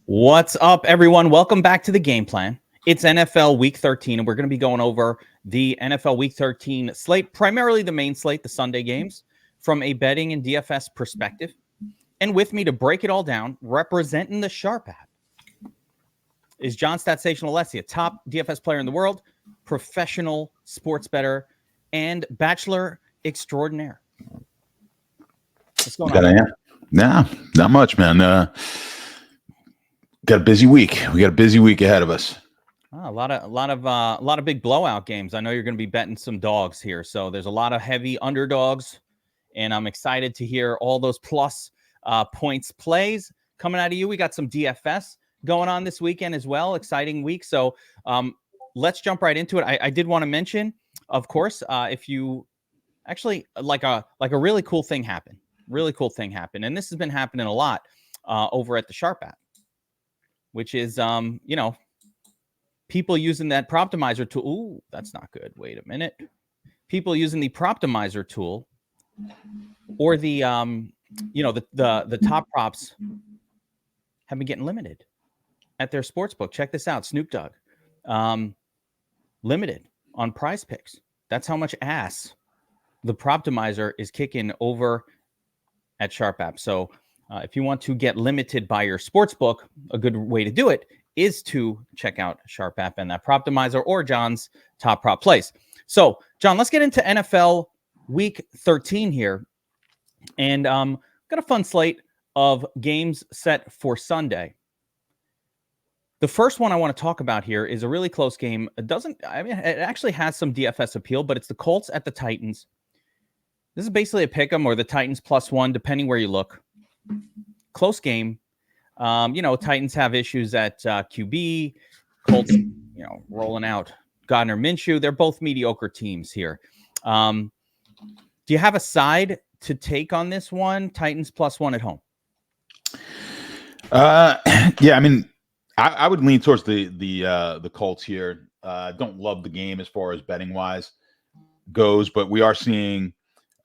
What's up, everyone? Welcome back to the Game Plan. It's NFL Week 13, and we're going to be going over the NFL Week 13 slate, primarily the main slate, the Sunday games, from a betting and DFS perspective. And with me to break it all down, representing the Sharp app, is John Statsational Alessia, top DFS player in the world, professional sports bettor, and bachelor extraordinaire. What's going on? Nah, not much, man. Got a busy week. We got a busy week ahead of us. A lot of big blowout games. I know you're going to be betting some dogs here, so there's a lot of heavy underdogs, and I'm excited to hear all those plus points plays coming out of you. We got some DFS going on this weekend as well. Exciting week. So let's jump right into it. I did want to mention, of course, if you actually like a really cool thing happened. And this has been happening a lot over at the Sharp app, which is, people using that Proptimizer tool. Ooh, that's not good. Wait a minute. People using the Proptimizer tool or the top props have been getting limited at their sportsbook. Check this out. Snoop Dogg. Limited on Prize Picks. That's how much ass the Proptimizer is kicking over at Sharp app. So if you want to get limited by your sportsbook, a good way to do it is to check out Sharp app and that Proptimizer or John's top prop plays. So, John, let's get into NFL Week 13 here. And got a fun slate of games set for Sunday. The first one I want to talk about here is a really close game. It actually has some DFS appeal, but it's the Colts at the Titans. This is basically a pick 'em or the Titans +1, depending where you look. Close game. Titans have issues at QB. Colts, rolling out Gardner Minshew. They're both mediocre teams here. Do you have a side to take on this one? Titans +1 at home. Yeah, I mean, I would lean towards the Colts here. Don't love the game as far as betting wise goes, but we are seeing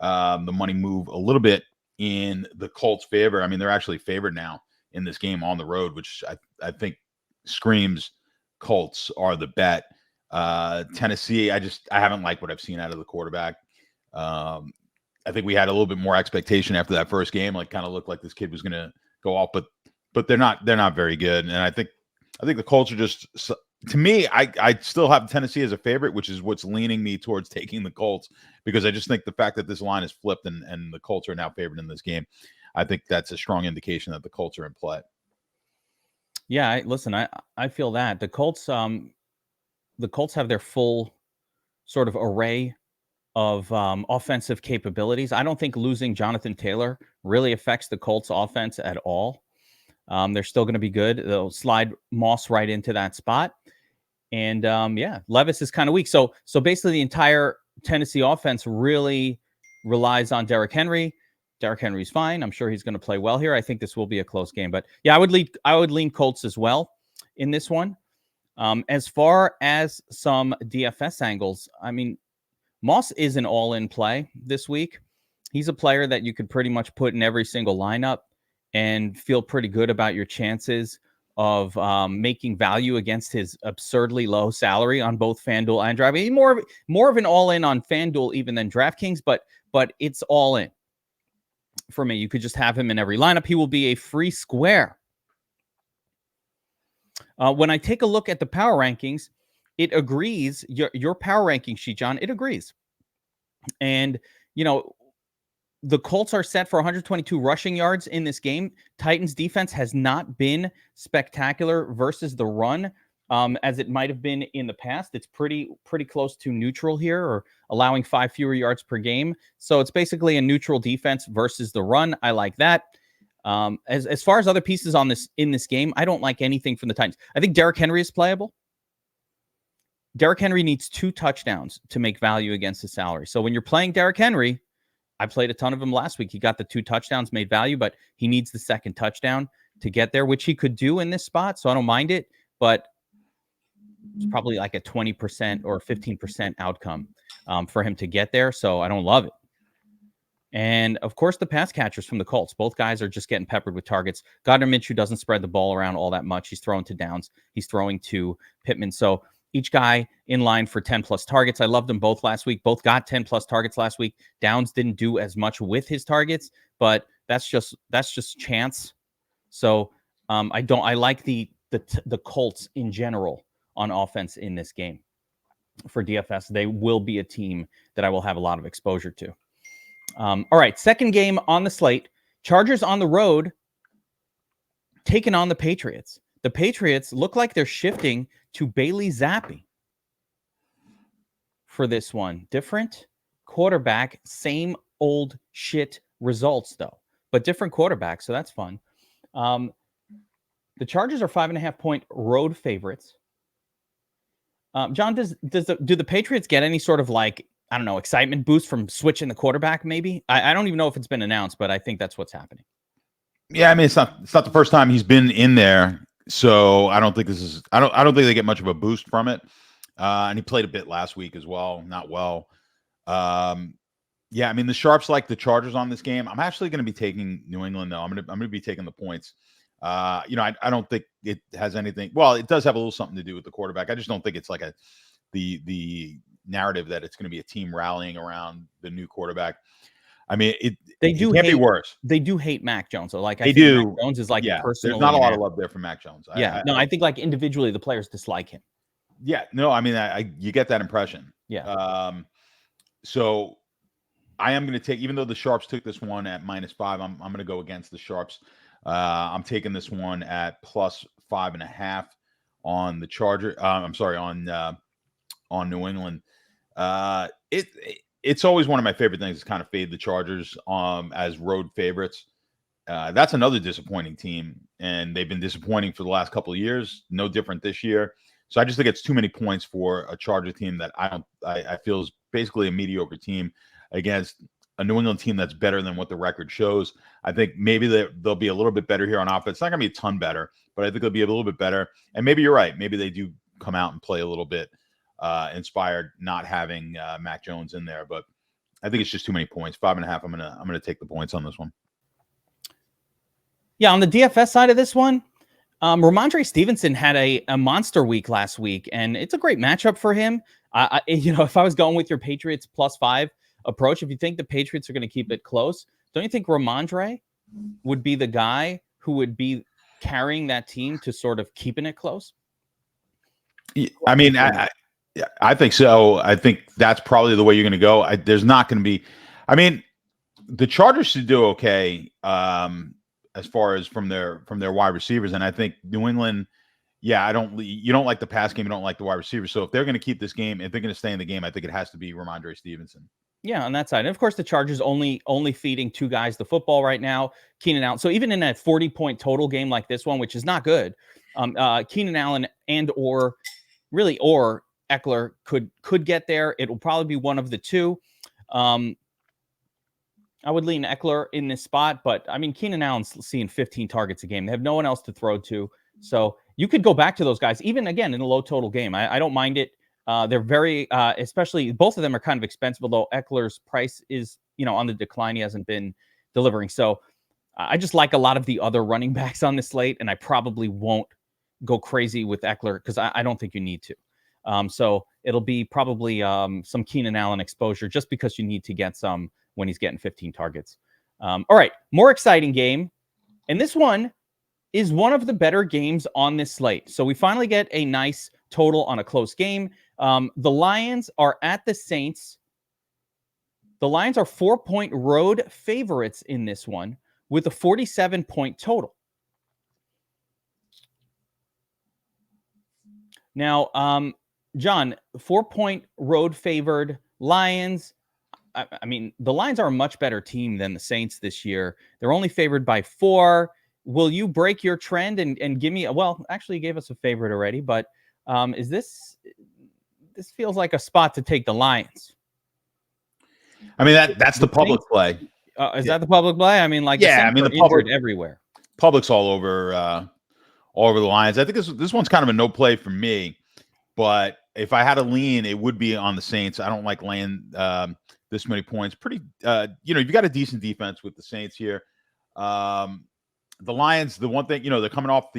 the money move a little bit in the Colts' favor. I mean, they're actually favored now in this game on the road, which I think screams Colts are the bet. Tennessee, I haven't liked what I've seen out of the quarterback. I think we had a little bit more expectation after that first game, like kind of looked like this kid was going to go off, but they're not very good. And I think the Colts are just, to me, I still have Tennessee as a favorite, which is what's leaning me towards taking the Colts, because I just think the fact that this line is flipped and the Colts are now favored in this game, I think that's a strong indication that the Colts are in play. Yeah, I feel that the Colts have their full sort of array of offensive capabilities. I don't think losing Jonathan Taylor really affects the Colts offense at all. They're still going to be good. They'll slide Moss right into that spot. And Levis is kind of weak. So basically the entire Tennessee offense really relies on Derrick Henry. Derrick Henry's fine. I'm sure he's going to play well here. I think this will be a close game. But yeah, I would lean Colts as well in this one. As far as some DFS angles, I mean, Moss is an all-in play this week. He's a player that you could pretty much put in every single lineup and feel pretty good about your chances of making value against his absurdly low salary on both FanDuel and DraftKings. More of an all-in on FanDuel even than DraftKings, but it's all in. For me, you could just have him in every lineup. He will be a free square. When I take a look at the power rankings, it agrees. Your power ranking sheet, John, it agrees. And, the Colts are set for 122 rushing yards in this game. Titans defense has not been spectacular versus the run as it might have been in the past. It's pretty close to neutral here, or allowing 5 fewer yards per game. So it's basically a neutral defense versus the run. I like that. As far as other pieces in this game, I don't like anything from the Titans. I think Derrick Henry is playable. Derrick Henry needs 2 touchdowns to make value against his salary. So when you're playing Derrick Henry, I played a ton of him last week. He got the 2 touchdowns, made value, but he needs the second touchdown to get there, which he could do in this spot. So I don't mind it, but it's probably like a 20% or 15% outcome for him to get there. So I don't love it. And, of course, the pass catchers from the Colts. Both guys are just getting peppered with targets. Gardner Minshew doesn't spread the ball around all that much. He's throwing to Downs. He's throwing to Pittman. So each guy in line for 10-plus targets. I loved them both last week. Both got 10-plus targets last week. Downs didn't do as much with his targets, but that's just chance. So I like the Colts in general on offense in this game. For DFS, they will be a team that I will have a lot of exposure to. All right, second game on the slate. Chargers on the road, taking on the Patriots. The Patriots look like they're shifting to Bailey Zappi for this one. Different quarterback, same old shit results, though, but different quarterback, so that's fun. The Chargers are 5.5-point road favorites. John, do the Patriots get any sort of excitement boost from switching the quarterback? Maybe I don't even know if it's been announced, but I think that's what's happening. Yeah, I mean it's not the first time he's been in there, so I don't think I don't think they get much of a boost from it. And he played a bit last week as well, not well. Yeah, I mean the sharps like the Chargers on this game. I'm actually going to be taking New England though. I'm going to be taking the points. I don't think it has anything. Well, it does have a little something to do with the quarterback. I just don't think it's like the narrative that it's going to be a team rallying around the new quarterback. I mean, it can't be worse. They do hate Mac Jones. So I think Mac Jones is There's personally. not a lot of love there for Mac Jones. I think individually the players dislike him. Yeah, no, I mean, you get that impression. Yeah. So I am going to take, even though the sharps took this one at -5, I'm going to go against the sharps. I'm taking this one at +5.5 on the Charger. I'm sorry, on New England. It's always one of my favorite things to kind of fade the Chargers as road favorites. That's another disappointing team, and they've been disappointing for the last couple of years. No different this year. So I just think it's too many points for a Charger team that I feel is basically a mediocre team against a New England team that's better than what the record shows. I think maybe they'll be a little bit better here on offense. It's not going to be a ton better, but I think they'll be a little bit better. And maybe you're right. Maybe they do come out and play a little bit inspired, not having Mac Jones in there. But I think it's just too many points. 5.5. I'm gonna take the points on this one. Yeah, on the DFS side of this one, Ramondre Stevenson had a monster week last week, and it's a great matchup for him. If I was going with your Patriots +5 approach, if you think the Patriots are going to keep it close, don't you think Ramondre would be the guy who would be carrying that team to sort of keeping it close? I mean, I think so. I think that's probably the way you're going to go. There's not going to be. I mean, the Chargers should do okay as far as from their wide receivers, and I think New England. Yeah, you don't like the pass game. You don't like the wide receivers. So if they're going to keep this game, if they're going to stay in the game, I think it has to be Ramondre Stevenson. Yeah, on that side. And of course, the Chargers only feeding two guys the football right now, Keenan Allen. So even in a 40-point total game like this one, which is not good, Keenan Allen or Eckler could get there. It will probably be one of the two. I would lean Eckler in this spot, but I mean, Keenan Allen's seeing 15 targets a game. They have no one else to throw to. So you could go back to those guys, even again in a low total game. I don't mind it. They're very, especially both of them are kind of expensive, although Eckler's price is, on the decline. He hasn't been delivering. So I just like a lot of the other running backs on this slate, and I probably won't go crazy with Eckler because I don't think you need to. So it'll be probably some Keenan Allen exposure just because you need to get some when he's getting 15 targets. All right, more exciting game. And this one is one of the better games on this slate. So we finally get a nice total on a close game. The Lions are at the Saints. The Lions are 4-point road favorites in this one with a 47-point total. Now, John, 4-point road favored Lions. I mean, the Lions are a much better team than the Saints this year. They're only favored by 4. Will you break your trend and give me actually you gave us a favorite already, but is this feels like a spot to take the Lions? I mean, that's the public play. Is that the public play? I mean, the public everywhere. Public's all over the Lions. I think this one's kind of a no play for me, but if I had a lean, it would be on the Saints. I don't like laying this many points. You've got a decent defense with the Saints here. The Lions, the one thing, they're coming off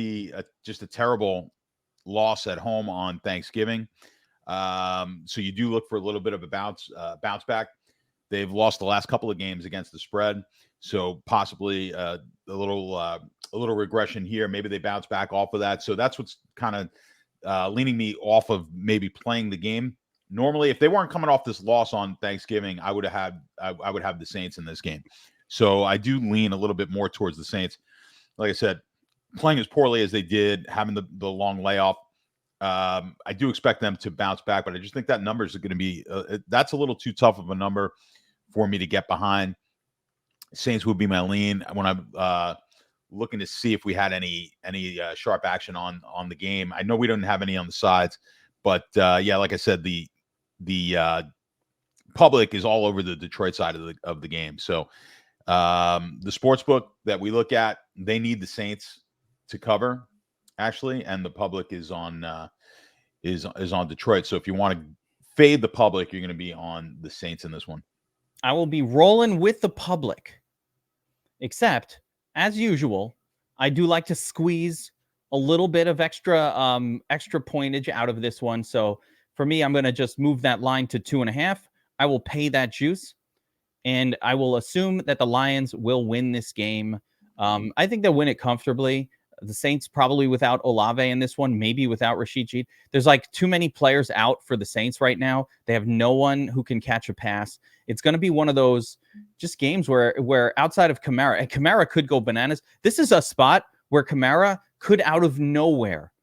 just a terrible loss at home on Thanksgiving. So you do look for a little bit of a bounce back. They've lost the last couple of games against the spread, so possibly a little regression here. Maybe they bounce back off of that. So that's what's kind of leaning me off of maybe playing the game. Normally, if they weren't coming off this loss on Thanksgiving, I would have the Saints in this game. So I do lean a little bit more towards the Saints. Like I said, playing as poorly as they did, having the long layoff. I do expect them to bounce back, but I just think that number is going to be that's a little too tough of a number for me to get behind. Saints would be my lean when I'm looking to see if we had any sharp action on the game. I know we don't have any on the sides, but like I said, the public is all over the Detroit side of the game. So the sports book that we look at, they need the Saints to cover, actually, and the public is on Detroit. So if you want to fade the public, you're going to be on the Saints in this one. I will be rolling with the public, except as usual, I do like to squeeze a little bit of extra pointage out of this one. So for me, I'm going to just move that line to 2.5. I will pay that juice, and I will assume that the Lions will win this game. I think they'll win it comfortably. The Saints probably without Olave in this one, maybe without Rashid Shaheed. There's like too many players out for the Saints right now. They have no one who can catch a pass. It's going to be one of those just games where outside of Kamara, and Kamara could go bananas. This is a spot where Kamara could out of nowhere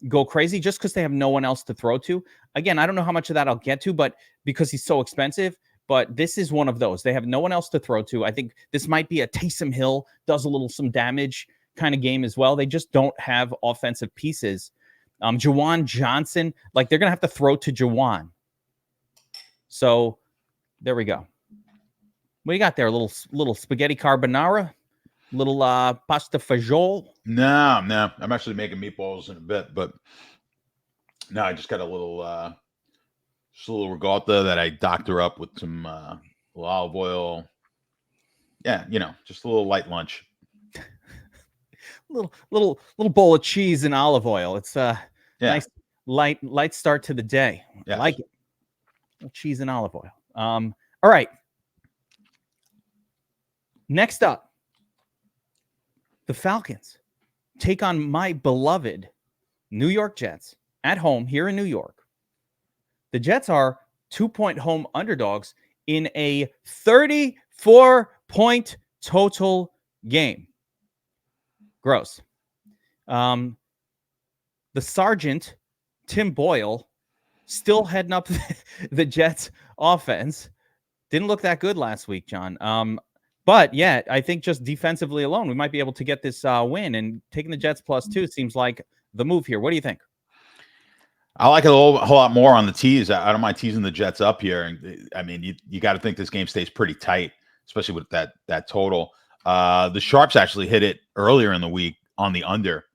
go crazy just because they have no one else to throw to. Again, I don't know how much of that I'll get to, but because he's so expensive. But this is one of those. They have no one else to throw to. I think this might be a Taysom Hill does some damage kind of game as well. They just don't have offensive pieces. Juwan Johnson, like they're going to have to throw to Juwan. So there we go. What do you got there? A little spaghetti carbonara? Little pasta fagioli? No. I'm actually making meatballs in a bit, but no, I just got a little regatta that I doctor up with some olive oil. Yeah, just a little light lunch. Little bowl of cheese and olive oil. It's nice light start to the day. Yes. I like it. Cheese and olive oil. All right. Next up, the Falcons take on my beloved New York Jets at home here in New York. The Jets are 2-point home underdogs in a 34-point total game. Gross. The Sergeant, Tim Boyle, still heading up the Jets offense. Didn't look that good last week, John. But yeah, I think just defensively alone, we might be able to get this win. And taking the Jets +2 seems like the move here. What do you think? I like it a whole lot more on the tees. I don't mind teasing the Jets up here. And I mean, you got to think this game stays pretty tight, especially with that total. The Sharps actually hit it earlier in the week on the under.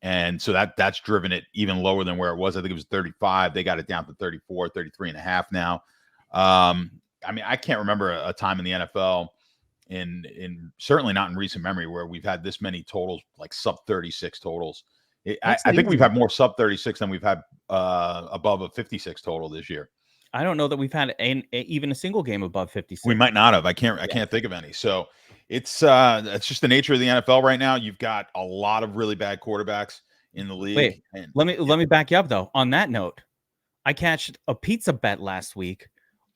And so that's driven it even lower than where it was. I think it was 35. They got it down to 34, 33.5 now. I mean, I can't remember a time in the NFL, in certainly not in recent memory, where we've had this many totals, like sub 36 totals. I think we've had more sub 36 than we've had above a 56 total this year. I don't know that we've had even a single game above 56. We might not have. I can't think of any. So it's just the nature of the NFL right now. You've got a lot of really bad quarterbacks in the league. Wait, let me back you up though. On that note, I cashed a pizza bet last week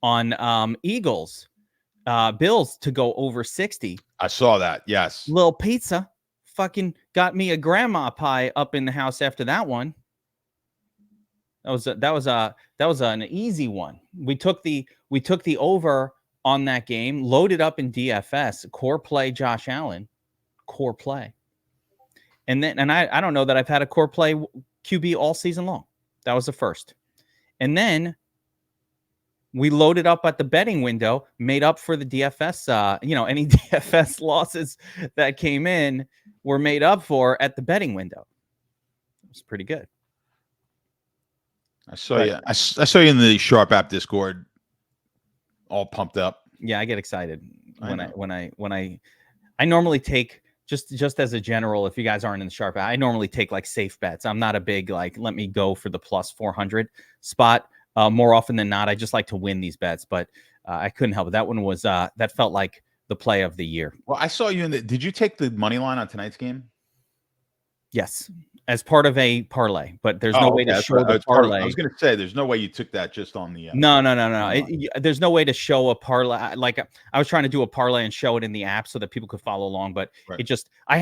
on Eagles, Bills to go over 60. I saw that. Yes, little pizza, fucking got me a grandma pie up in the house after that one. That was an easy one. We took the over on that game, loaded up in DFS, core play Josh Allen, core play. And I don't know that I've had a core play QB all season long. That was the first. And then we loaded up at the betting window, made up for the DFS, any DFS losses that came in were made up for at the betting window. It was pretty good. I saw you. I saw you in the Sharp app Discord, all pumped up. Yeah, I get excited when I normally take just as a general. If you guys aren't in the Sharp, I normally take like safe bets. I'm not a big like let me go for the plus 400 spot. More often than not, I just like to win these bets, but I couldn't help it. That one was that felt like the play of the year. Well, I saw you in the. Did you take the money line on tonight's game? Yes, as part of a parlay, but there's no way to show the parlay. I was going to say there's no way you took that just on the. No. There's no way to show a parlay. Like I was trying to do a parlay and show it in the app so that people could follow along, but it just I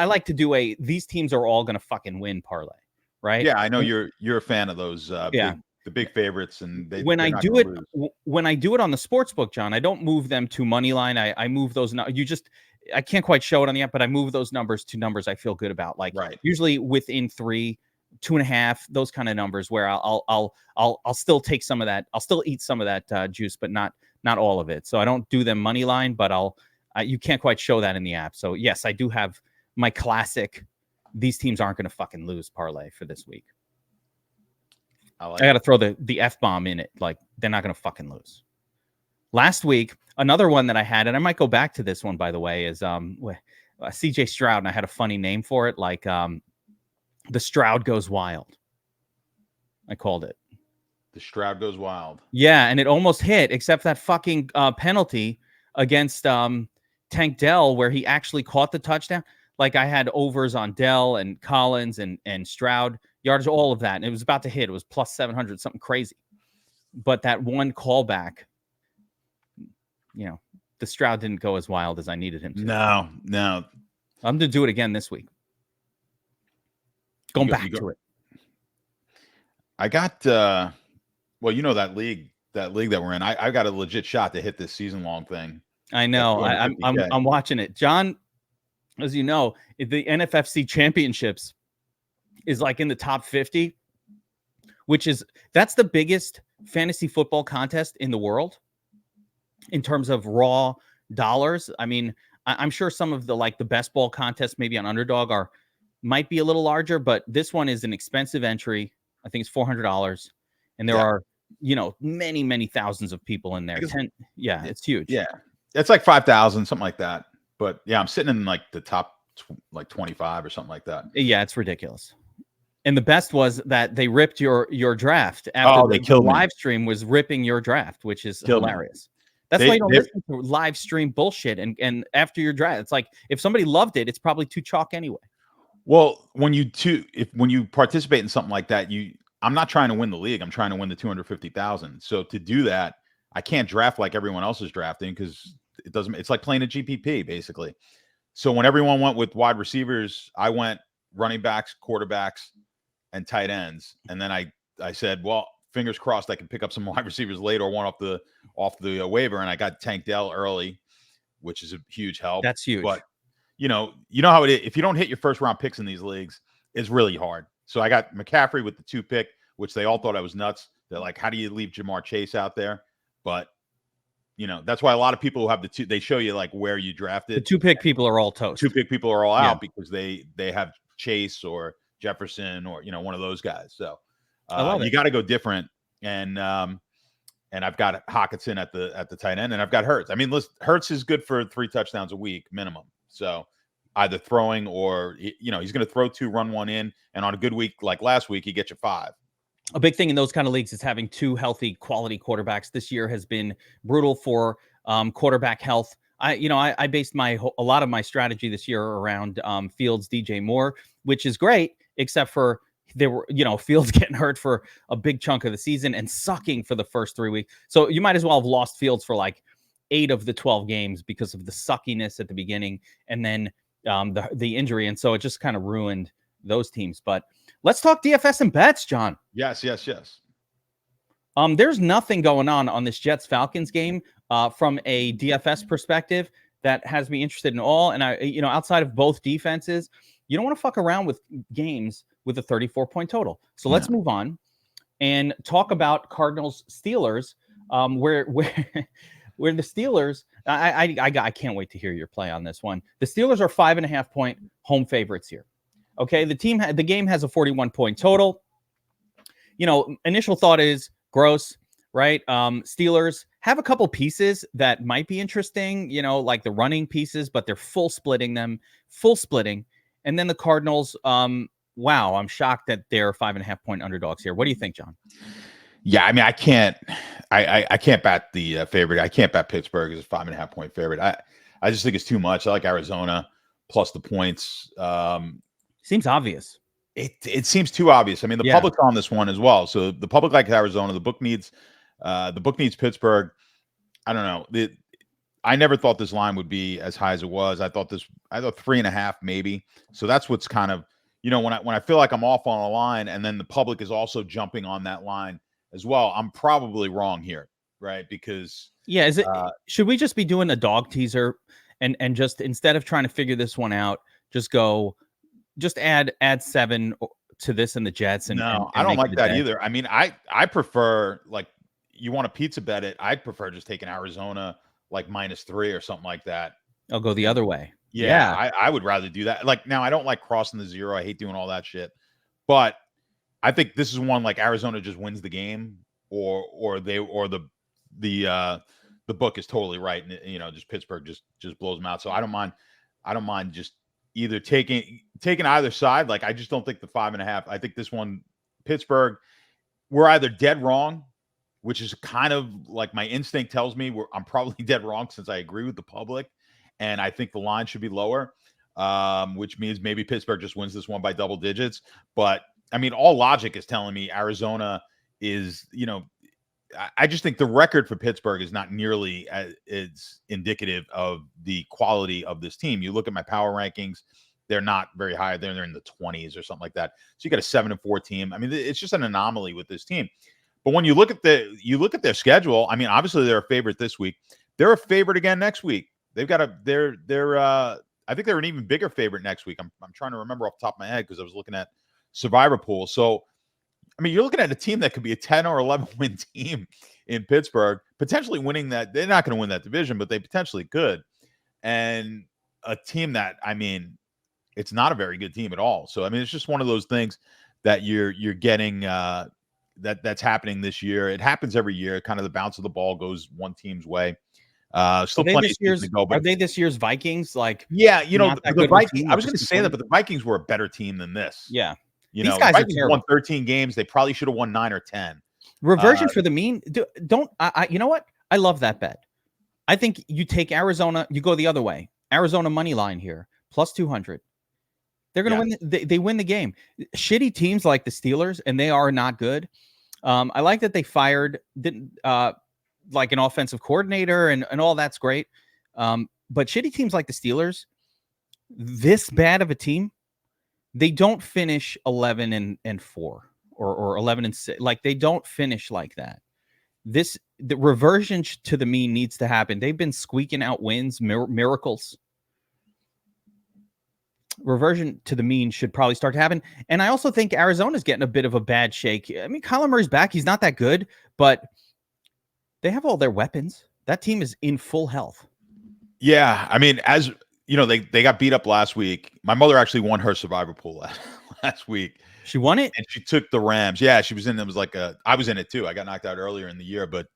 like to do these teams are all going to fucking win parlay, right? Yeah, I know you're a fan of those. The big favorites, and when I do it on the sports book, John, I don't move them to money line. I move those. I can't quite show it on the app, but I move those numbers to numbers I feel good about. Like usually within 3, 2.5, those kind of numbers where I'll still take some of that. I'll still eat some of that juice, but not all of it. So I don't do them money line, but you can't quite show that in the app. So yes, I do have my classic. These teams aren't going to fucking lose parlay for this week. I got to throw the F-bomb in it. Like they're not going to fucking lose. Last week, another one that I had, and I might go back to this one, by the way, is CJ Stroud, and I had a funny name for it, like the Stroud Goes Wild. I called it. The Stroud Goes Wild. Yeah, and it almost hit, except that fucking penalty against Tank Dell, where he actually caught the touchdown. Like I had overs on Dell and Collins and Stroud, yards, all of that, and it was about to hit. It was plus 700, something crazy. But that one callback, the Stroud didn't go as wild as I needed him to. No. I'm going to do it again this week. Going back to it. I got, that league that we're in. I got a legit shot to hit this season-long thing. I know. I'm watching it. John, as you know, the NFFC championships is like in the top 50, that's the biggest fantasy football contest in the world. In terms of raw dollars, I mean, I'm sure some of the best ball contests maybe on Underdog might be a little larger, but this one is an expensive entry. I think it's $400, and there are many, many thousands of people in there. It's huge. Yeah, it's like 5,000, something like that. But yeah, I'm sitting in like the top 25 or something like that. Yeah, it's ridiculous. And the best was that they ripped your draft after the live stream was ripping your draft, which is hilarious. That's why you don't listen to live stream bullshit. And after your draft, it's like if somebody loved it, it's probably too chalk anyway. Well, when you participate in something like that, I'm not trying to win the league. I'm trying to win the 250,000. So to do that, I can't draft like everyone else is drafting because it's like playing a GPP basically. So when everyone went with wide receivers, I went running backs, quarterbacks, and tight ends. And then I said, well, fingers crossed I can pick up some wide receivers later or one off the waiver. And I got Tank Dell early, which is a huge help. That's huge. But you know how it is. If you don't hit your first round picks in these leagues, it's really hard. So I got McCaffrey with the 2 pick, which they all thought I was nuts. They're like, how do you leave Jamar Chase out there? But that's why a lot of people who have the 2, they show you like where you drafted. The 2 pick people are all toast. 2 pick people are all out because they have Chase or Jefferson or one of those guys. So you got to go different. And I've got Hockenson at the tight end, and I've got Hurts. I mean, listen, Hurts is good for 3 touchdowns a week minimum. So either throwing or he's going to throw 2, run 1 in, and on a good week like last week, he gets you 5. A big thing in those kind of leagues is having 2 healthy, quality quarterbacks. This year has been brutal for quarterback health. I based a lot of my strategy this year around Fields, DJ Moore, which is great, except for there were, Fields getting hurt for a big chunk of the season and sucking for the first 3 weeks. So you might as well have lost Fields for like 8 of the 12 games because of the suckiness at the beginning and then the injury. And so it just kind of ruined those teams. But let's talk DFS and bets, John. Yes. There's nothing going on this Jets-Falcons game from a DFS perspective that has me interested in all. And outside of both defenses, you don't want to fuck around with games with a 34-point total. So let's move on and talk about Cardinals-Steelers, where the Steelers, I can't wait to hear your play on this one. The Steelers are 5.5-point home favorites here. Okay, the game has a 41-point total. initial thought is gross, right? Steelers have a couple pieces that might be interesting, like the running pieces, but they're full splitting. And then the Cardinals, wow, I'm shocked that they're 5.5 point underdogs here. What do you think, John? Yeah, I mean, I can't bet the favorite. I can't bet Pittsburgh as a 5.5 point favorite. I just think it's too much. I like Arizona plus the points. Seems obvious. It seems too obvious. I mean, the public's on this one as well. So the public likes Arizona. The book needs Pittsburgh. I don't know. I never thought this line would be as high as it was. I thought 3.5 maybe. So that's what's kind of, when I feel like I'm off on a line, and then the public is also jumping on that line as well, I'm probably wrong here, right? Because should we just be doing a dog teaser and just, instead of trying to figure this one out, just add 7 to this and the Jets? And I don't like that either. I mean, I prefer, like, you want a pizza bet it. I'd prefer just taking Arizona like -3 or something like that. I'll go the other way. Yeah. I would rather do that. Like, now I don't like crossing the 0. I hate doing all that shit. But I think this is one like Arizona just wins the game, or the book is totally right, and just Pittsburgh just blows them out. So I don't mind just either taking either side. Like, I just don't think the 5.5. I think this one, Pittsburgh, we're either dead wrong, which is kind of like my instinct tells me I'm probably dead wrong, since I agree with the public, and I think the line should be lower, which means maybe Pittsburgh just wins this one by double digits. But I mean, all logic is telling me Arizona is, I just think the record for Pittsburgh is not nearly as indicative of the quality of this team. You look at my power rankings, they're not very high. They're in the 20s or something like that. So you got a 7-4 team. I mean, it's just an anomaly with this team. But when you look at their schedule, I mean, obviously they're a favorite this week. They're a favorite again next week. They've got I think they're an even bigger favorite next week. I'm trying to remember off the top of my head, because I was looking at Survivor Pool. So, I mean, you're looking at a team that could be a 10 or 11 win team in Pittsburgh, potentially winning that. They're not going to win that division, but they potentially could. And a team that, I mean, it's not a very good team at all. So, I mean, it's just one of those things that you're getting that's happening this year. It happens every year. Kind of the bounce of the ball goes one team's way. Still plenty of years to go. But are they this year's Vikings? Like, yeah, the Vikings. I was going to say that, but the Vikings were a better team than this. Yeah. These guys have won 13 games. They probably should have won 9 or 10. Reversion for the mean. You know what? I love that bet. I think you take Arizona. You go the other way. Arizona money line here, plus 200. They're going to win. They win the game. Shitty teams like the Steelers, and they are not good. I like that they fired like an offensive coordinator, and all that's great. But shitty teams like the Steelers, this bad of a team, they don't finish 11-4 or 11-6. Like, they don't finish like that. The reversion to the mean needs to happen. They've been squeaking out wins, miracles. Reversion to the mean should probably start to happen. And I also think Arizona's getting a bit of a bad shake. I mean, Kyler Murray's back. He's not that good, but they have all their weapons. That team is in full health. Yeah. I mean, as you know, they got beat up last week. My mother actually won her Survivor Pool last week. She won it? And she took the Rams. Yeah, she was in. It was like I was in it too. I got knocked out earlier in the year, but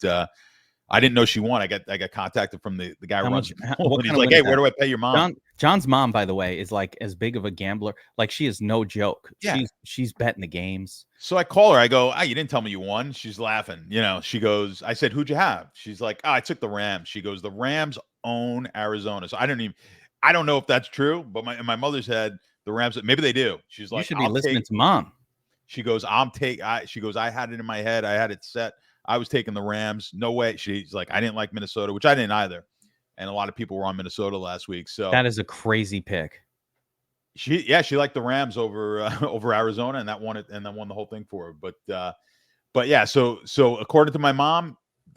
I didn't know she won. I got contacted from the guy who runs. He's like, "Hey, where do I pay your mom?" John's mom, by the way, is like as big of a gambler. Like, she is no joke. Yeah. She's betting the games. So I call her. I go, "You didn't tell me you won." She's laughing. She goes, "I said, who'd you have?" She's like, "I took the Rams." She goes, "The Rams own Arizona." So I don't know if that's true, but in my mother's head, the Rams, maybe they do. She's like, "You should be listening to mom." She goes, she goes, "I had it in my head. I had it set. I was taking the Rams. No way." She's like, "I didn't like Minnesota," which I didn't either. And a lot of people were on Minnesota last week. So that is a crazy pick. She liked the Rams over Arizona, and that won it, and that won the whole thing for her. But yeah, so according to my mom,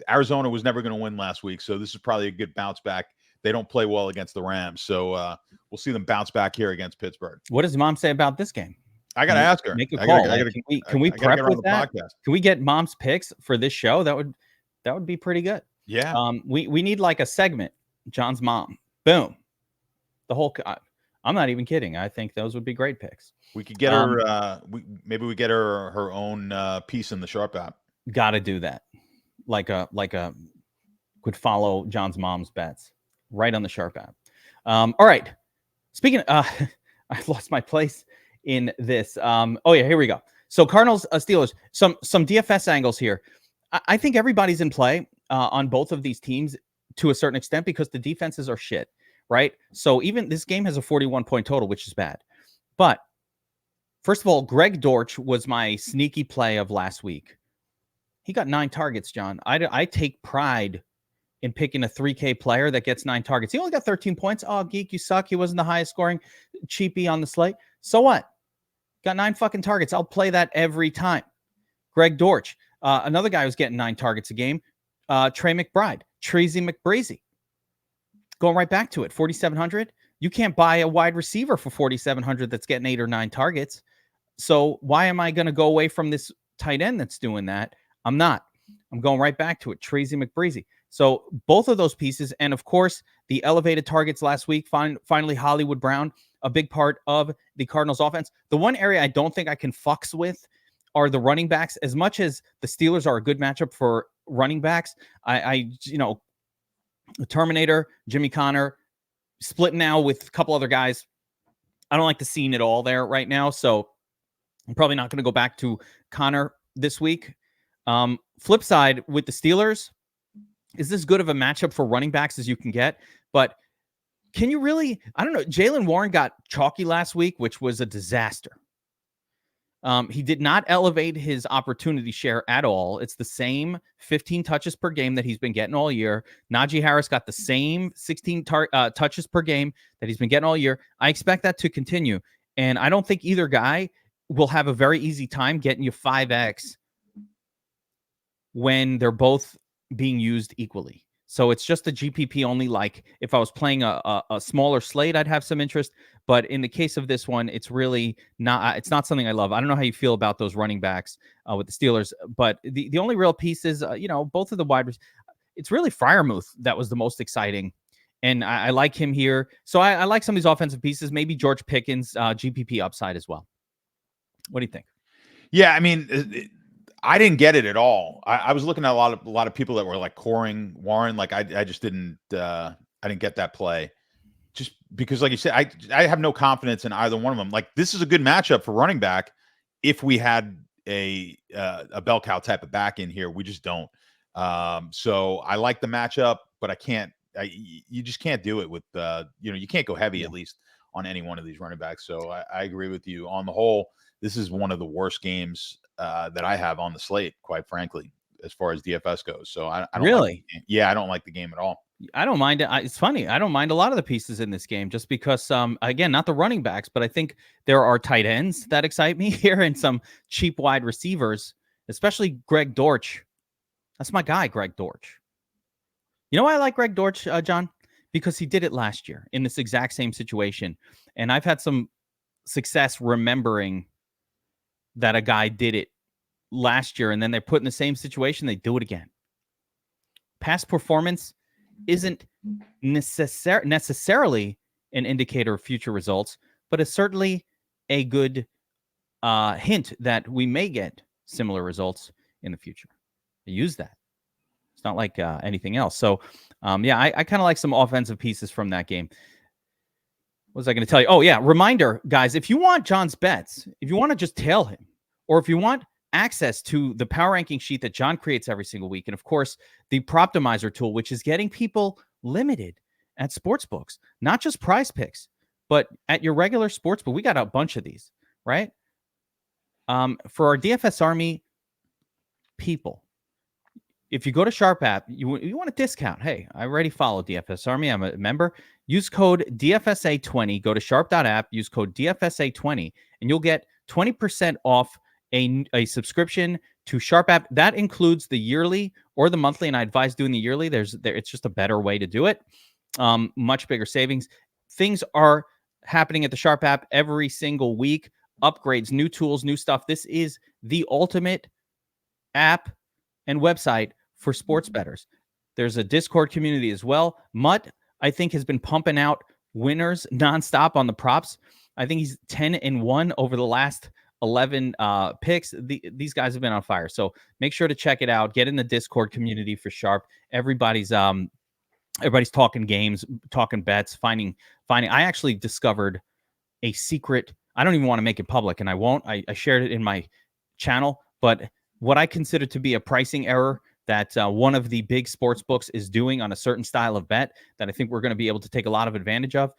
Arizona was never going to win last week. So this is probably a good bounce back. They don't play well against the Rams. So we'll see them bounce back here against Pittsburgh. What does mom say about this game? I got to ask her. Make a call. Can we prep with that? Can we get mom's picks for this show? That would be pretty good. Yeah. We need like a segment. John's mom. Boom. The whole. I'm not even kidding. I think those would be great picks. We could get her. Maybe we get her own piece in the Sharp app. Got to do that. Like a could follow John's mom's bets right on the Sharp app. All right. Speaking, I lost my place in this. Oh yeah, here we go. So Cardinals, Steelers. Some DFS angles here. I think everybody's in play on both of these teams to a certain extent because the defenses are shit, right? So even this game has a 41-point total, which is bad. But first of all, Greg Dortch was my sneaky play of last week. He got 9 targets, John. I take pride in picking a 3K player that gets 9 targets. He only got 13 points. Oh, geek, you suck. He wasn't the highest scoring cheapie on the slate. So what? Got 9 fucking targets. I'll play that every time. Greg Dortch. Another guy who's getting 9 targets a game. Trey McBride. Treasy McBreezy. Going right back to it. 4,700. You can't buy a wide receiver for 4,700 that's getting 8 or 9 targets. So why am I going to go away from this tight end that's doing that? I'm not. I'm going right back to it. Treasy McBreezy. So both of those pieces, and of course, the elevated targets last week, finally Hollywood Brown, a big part of the Cardinals offense. The one area I don't think I can fucks with are the running backs. As much as the Steelers are a good matchup for running backs, I Terminator, Jimmy Connor, splitting now with a couple other guys. I don't like the scene at all there right now, so I'm probably not going to go back to Connor this week. Flip side with the Steelers, is this good of a matchup for running backs as you can get? But can you really? I don't know. Jaylen Warren got chalky last week, which was a disaster. He did not elevate his opportunity share at all. It's the same 15 touches per game that he's been getting all year. Najee Harris got the same 16 touches per game that he's been getting all year. I expect that to continue. And I don't think either guy will have a very easy time getting you 5X when they're both being used equally. So it's just a GPP only. Like if I was playing a smaller slate, I'd have some interest. But in the case of this one, it's really not. It's not something I love. I don't know how you feel about those running backs with the Steelers. But the only real piece is, both of the wide receivers. It's really Freiermuth that was the most exciting. And I like him here. So I like some of these offensive pieces. Maybe George Pickens, GPP upside as well. What do you think? Yeah, I mean, I didn't get it at all. I was looking at a lot of people that were like coring Warren. Like I just didn't. I didn't get that play, just because, like you said, I have no confidence in either one of them. Like this is a good matchup for running back if we had a bell cow type of back in here. We just don't. So I like the matchup, but I can't. You just can't do it with you can't go heavy at least on any one of these running backs. So I agree with you on the whole. This is one of the worst games that I have on the slate, quite frankly, as far as DFS goes. So I don't really, I don't like the game at all. I don't mind it. It's funny. I don't mind a lot of the pieces in this game just because, again, not the running backs, but I think there are tight ends that excite me here and some cheap wide receivers, especially Greg Dortch. That's my guy, Greg Dortch. You know why I like Greg Dortch, John? Because he did it last year in this exact same situation. And I've had some success remembering that a guy did it last year and then they're put in the same situation, they do it again. Past performance isn't necessarily an indicator of future results, but it's certainly a good hint that we may get similar results in the future. I use that. It's not like anything else. So, I kind of like some offensive pieces from that game. What was I going to tell you? Oh, yeah. Reminder, guys, if you want John's bets, if you want to just tail him, or if you want access to the power ranking sheet that John creates every single week, and of course, the Proptimizer tool, which is getting people limited at sportsbooks, not just Prize Picks, but at your regular sportsbook. We got a bunch of these, right? For our DFS Army people, if you go to Sharp app, you want a discount. Hey, I already follow DFS Army. I'm a member. Use code DFSA20. Go to sharp.app. Use code DFSA20, and you'll get 20% off a subscription to Sharp app. That includes the yearly or the monthly, and I advise doing the yearly. It's just a better way to do it. Much bigger savings. Things are happening at the Sharp app every single week. Upgrades, new tools, new stuff. This is the ultimate app and website for sports bettors. There's a Discord community as well. Mutt, I think, has been pumping out winners nonstop on the props. I think he's 10-1 over the last 11 picks. These guys have been on fire. So make sure to check it out. Get in the Discord community for Sharp. Everybody's talking games, talking bets, finding. I actually discovered a secret. I don't even want to make it public, and I won't. I shared it in my channel, but what I consider to be a pricing error that one of the big sports books is doing on a certain style of bet that I think we're going to be able to take a lot of advantage of.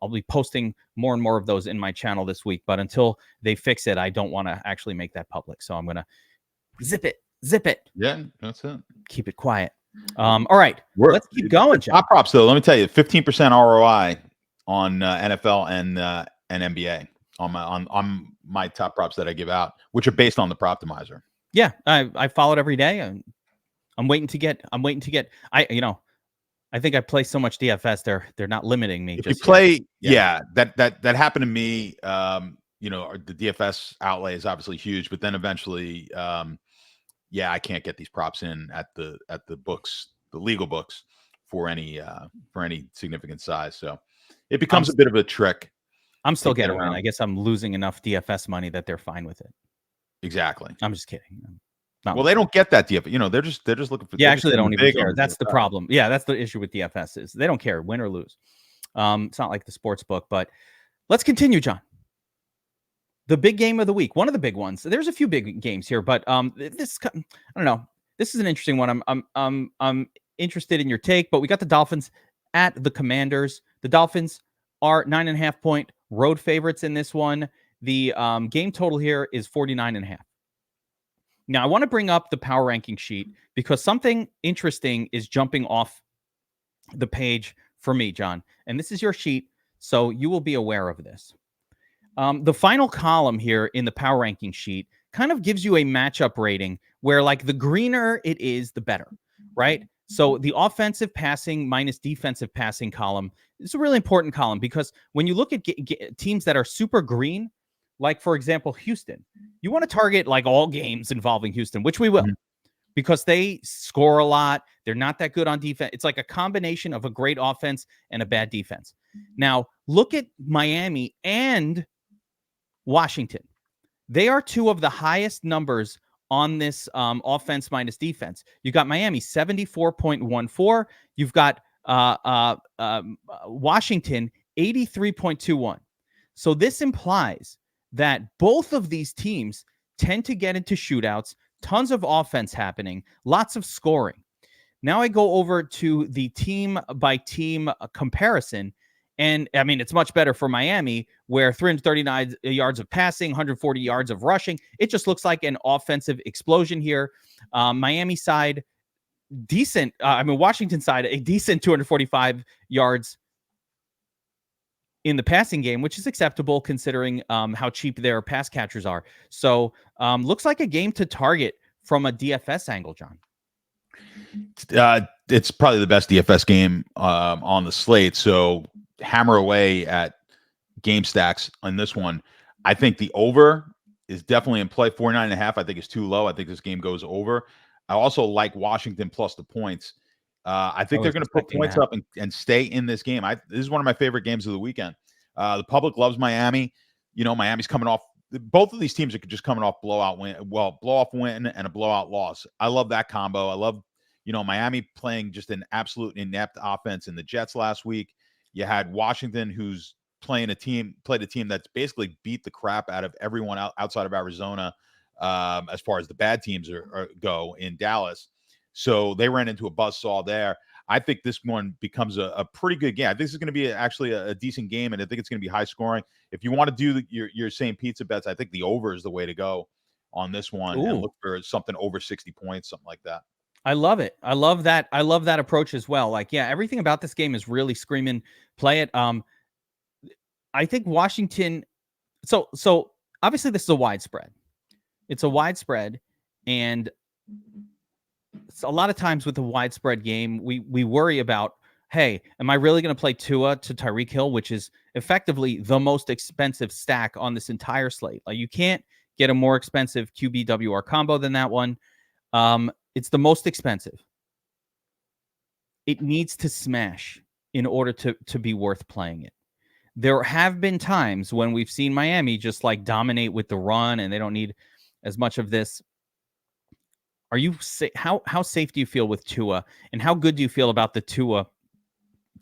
I'll be posting more and more of those in my channel this week, but until they fix it, I don't want to actually make that public. So I'm going to zip it. Yeah, that's it. Keep it quiet. All right, let's keep going, John. Top props, though, let me tell you, 15% ROI on NFL and NBA on my top props that I give out, which are based on the Proptimizer. Yeah, I follow it every day. I'm waiting to get. I think I play so much DFS. They're not limiting me. If you play, that happened to me. The DFS outlay is obviously huge, but then eventually, I can't get these props in at the books, the legal books, for any significant size. So it becomes a bit of a trick. I'm still getting around. I guess I'm losing enough DFS money that they're fine with it. Exactly. I'm just kidding. Well, they don't get that DFS. They're just looking for. Yeah, actually, they don't even care. That's the problem. Yeah, that's the issue with DFS is they don't care, win or lose. It's not like the sports book. But let's continue, John. The big game of the week, one of the big ones. There's a few big games here, but this, I don't know. This is an interesting one. I'm interested in your take. But we got the Dolphins at the Commanders. The Dolphins are 9.5-point road favorites in this one. The game total here is 49.5. Now, I want to bring up the power ranking sheet because something interesting is jumping off the page for me, John. And this is your sheet, so you will be aware of this. The final column here in the power ranking sheet kind of gives you a matchup rating where, like, the greener it is, the better, right? So the offensive passing minus defensive passing column is a really important column because when you look at teams that are super green, like, for example, Houston, you want to target like all games involving Houston, which we will, because they score a lot. They're not that good on defense. It's like a combination of a great offense and a bad defense. Now, look at Miami and Washington. They are two of the highest numbers on this offense minus defense. You got Miami 74.14. You've got Washington 83.21. So this implies that both of these teams tend to get into shootouts, tons of offense happening, lots of scoring. Now I go over to the team-by-team comparison, and, I mean, it's much better for Miami, where 339 yards of passing, 140 yards of rushing. It just looks like an offensive explosion here. Miami side, decent. Washington side, a decent 245 yards in the passing game, which is acceptable considering how cheap their pass catchers are. So looks like a game to target from a DFS angle, John. It's probably the best DFS game on the slate. So hammer away at game stacks on this one. I think the over is definitely in play. 49.5, I think, is too low. I think this game goes over. I also like Washington plus the points. I think they're going to put points up and stay in this game. This is one of my favorite games of the weekend. The public loves Miami. Miami's coming off. Both of these teams are just coming off blow-off win and a blowout loss. I love that combo. I love, Miami playing just an absolute inept offense in the Jets last week. You had Washington, who's played a team that's basically beat the crap out of everyone outside of Arizona, as far as the bad teams go in Dallas. So they ran into a buzzsaw there. I think this one becomes a pretty good game. I think this is going to be actually a decent game, and I think it's going to be high scoring. If you want to do your same pizza bets, I think the over is the way to go on this one. Ooh. And look for something over 60 points, something like that. I love it. I love that. I love that approach as well. Like, yeah, everything about this game is really screaming play it. I think Washington. So obviously this is a widespread. It's a widespread, and a lot of times with the widespread game, we worry about, hey, am I really going to play Tua to Tyreek Hill, which is effectively the most expensive stack on this entire slate. Like, you can't get a more expensive QBWR combo than that one. It's the most expensive. It needs to smash. in order to be worth playing it. There have been times when we've seen Miami just like dominate with the run, and they don't need as much of this. Are you how safe do you feel with Tua, and how good do you feel about the Tua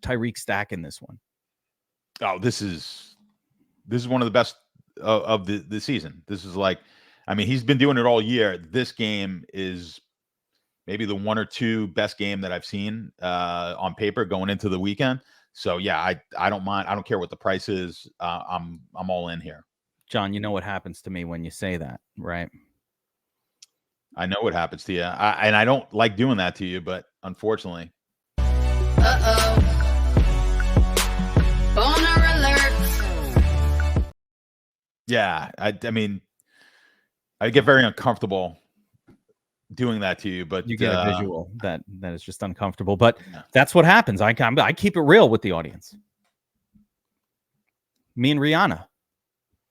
Tyreek stack in this one? Oh, this is one of the best of the season. This is like, I mean, he's been doing it all year. This game is maybe the one or two best game that I've seen on paper going into the weekend. So yeah, I don't mind. I don't care what the price is. I'm all in here. John, you know what happens to me when you say that, right? I know what happens to you, and I don't like doing that to you, but unfortunately. Boner alert. Yeah, I mean, I get very uncomfortable doing that to you, but you get a visual that is just uncomfortable. But that's what happens. I keep it real with the audience. Me and Rihanna,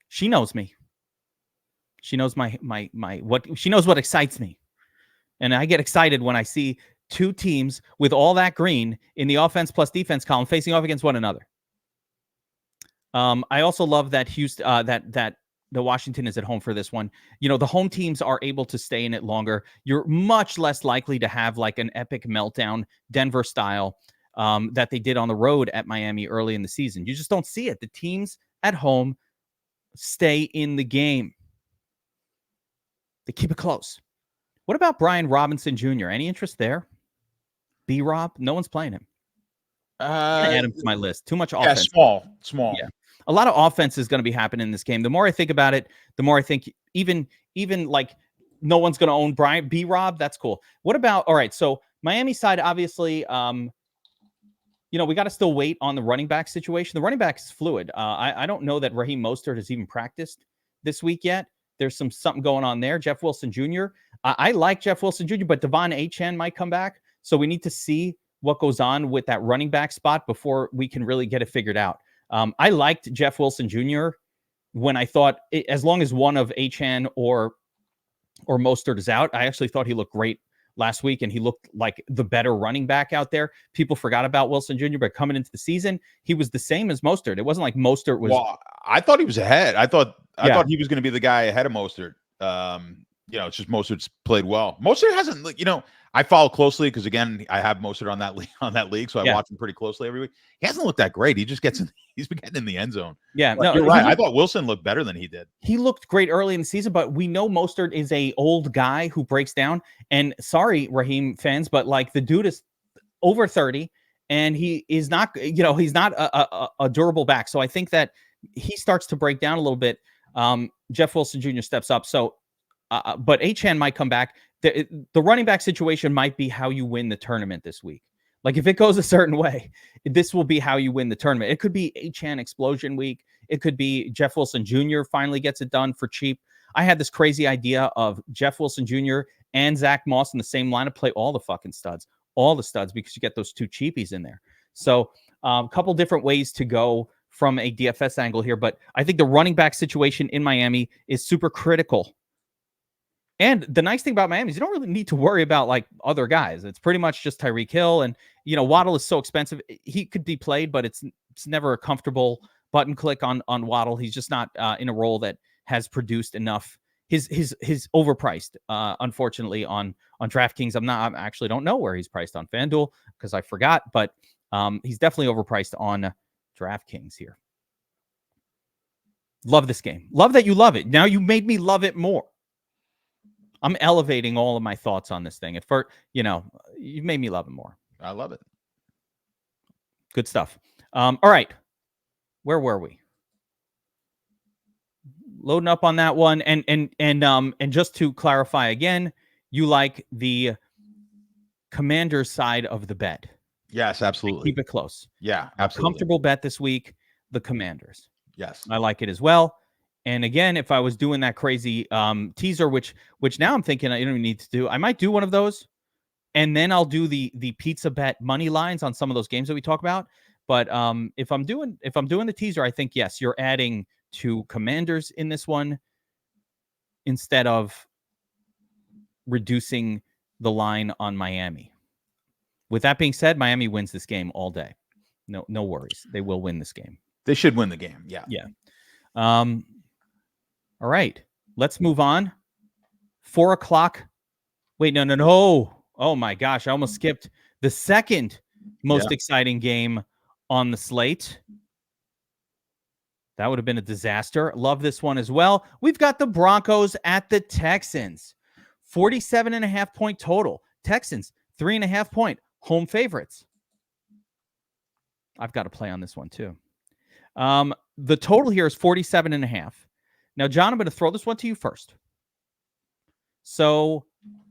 she knows me. She knows my what she knows what excites me, and I get excited when I see two teams with all that green in the offense plus defense column facing off against one another. I also love that Houston that the Washington is at home for this one. You know, the home teams are able to stay in it longer. You're much less likely to have like an epic meltdown, Denver style, that they did on the road at Miami early in the season. You just don't see it. The teams at home stay in the game. They keep it close. What about Brian Robinson Jr.? Any interest there? B-Rob? No one's playing him. I'm gonna add him to my list. Too much offense. Yeah, small. Yeah. A lot of offense is going to be happening in this game. The more I think about it, the more I think even like no one's going to own Brian B-Rob. That's cool. What about, all right, so Miami side, obviously, you know, we got to still wait on the running back situation. The running back is fluid. I don't know that Raheem Mostert has even practiced this week yet. There's something going on there. Jeff Wilson Jr. I like Jeff Wilson Jr., but Devon Achane might come back. So we need to see what goes on with that running back spot before we can really get it figured out. I liked Jeff Wilson Jr. when I thought, as long as one of Achane or Mostert is out, I actually thought he looked great last week, and he looked like the better running back out there. People forgot about Wilson Jr., but coming into the season, he was the same as Mostert. It wasn't like Mostert was. Well, I thought he was ahead. I thought he was going to be the guy ahead of Mostert. You know, it's just Mostert's played well. Mostert hasn't, you know, I follow closely because again, I have Mostert on that league, so I watch him pretty closely every week. He hasn't looked that great. He just he's been getting in the end zone. Yeah, but no, you're right. I thought Wilson looked better than he did. He looked great early in the season, but we know Mostert is a old guy who breaks down. And sorry, Raheem fans, but like the dude is over 30, and he is not, you know, he's not a durable back. So I think that he starts to break down a little bit. Jeff Wilson Jr. steps up. So, but Achane might come back. The running back situation might be how you win the tournament this week. Like if it goes a certain way, this will be how you win the tournament. It could be Achane explosion week. It could be Jeff Wilson Jr. finally gets it done for cheap. I had this crazy idea of Jeff Wilson Jr. and Zach Moss in the same lineup, play all the fucking studs, because you get those two cheapies in there. So a couple different ways to go from a DFS angle here, but I think the running back situation in Miami is super critical. And the nice thing about Miami is you don't really need to worry about like other guys. It's pretty much just Tyreek Hill, and you know Waddle is so expensive. He could be played, but it's never a comfortable button click on Waddle. He's just not in a role that has produced enough. His overpriced, unfortunately, on Draftkings. I actually don't know where he's priced on FanDuel because I forgot, but he's definitely overpriced on Draftkings here. Love this game. Love that you love it. Now you made me love it more. I'm elevating all of my thoughts on this thing. At first, you know, you've made me love it more. I love it. Good stuff. All right. Where were we? Loading up on that one. And just to clarify again, you like the Commanders side of the bet. Yes, absolutely. Keep it close. Yeah, absolutely. Comfortable bet this week, the Commanders. Yes. I like it as well. And again, if I was doing that crazy teaser, which now I'm thinking I don't even need to do, I might do one of those, and then I'll do the pizza bet money lines on some of those games that we talk about. But if I'm doing the teaser, I think yes, you're adding to Commanders in this one instead of reducing the line on Miami. With that being said, Miami wins this game all day. No worries. They will win this game. They should win the game. Yeah. Yeah. All right. Let's move on. 4 o'clock. Wait, no. Oh my gosh. I almost skipped the second most exciting game on the slate. That would have been a disaster. Love this one as well. We've got the Broncos at the Texans. 47.5 point total. Texans, 3.5 point home favorites. I've got to play on this one too. The total here is 47.5. Now, John, I'm going to throw this one to you first. So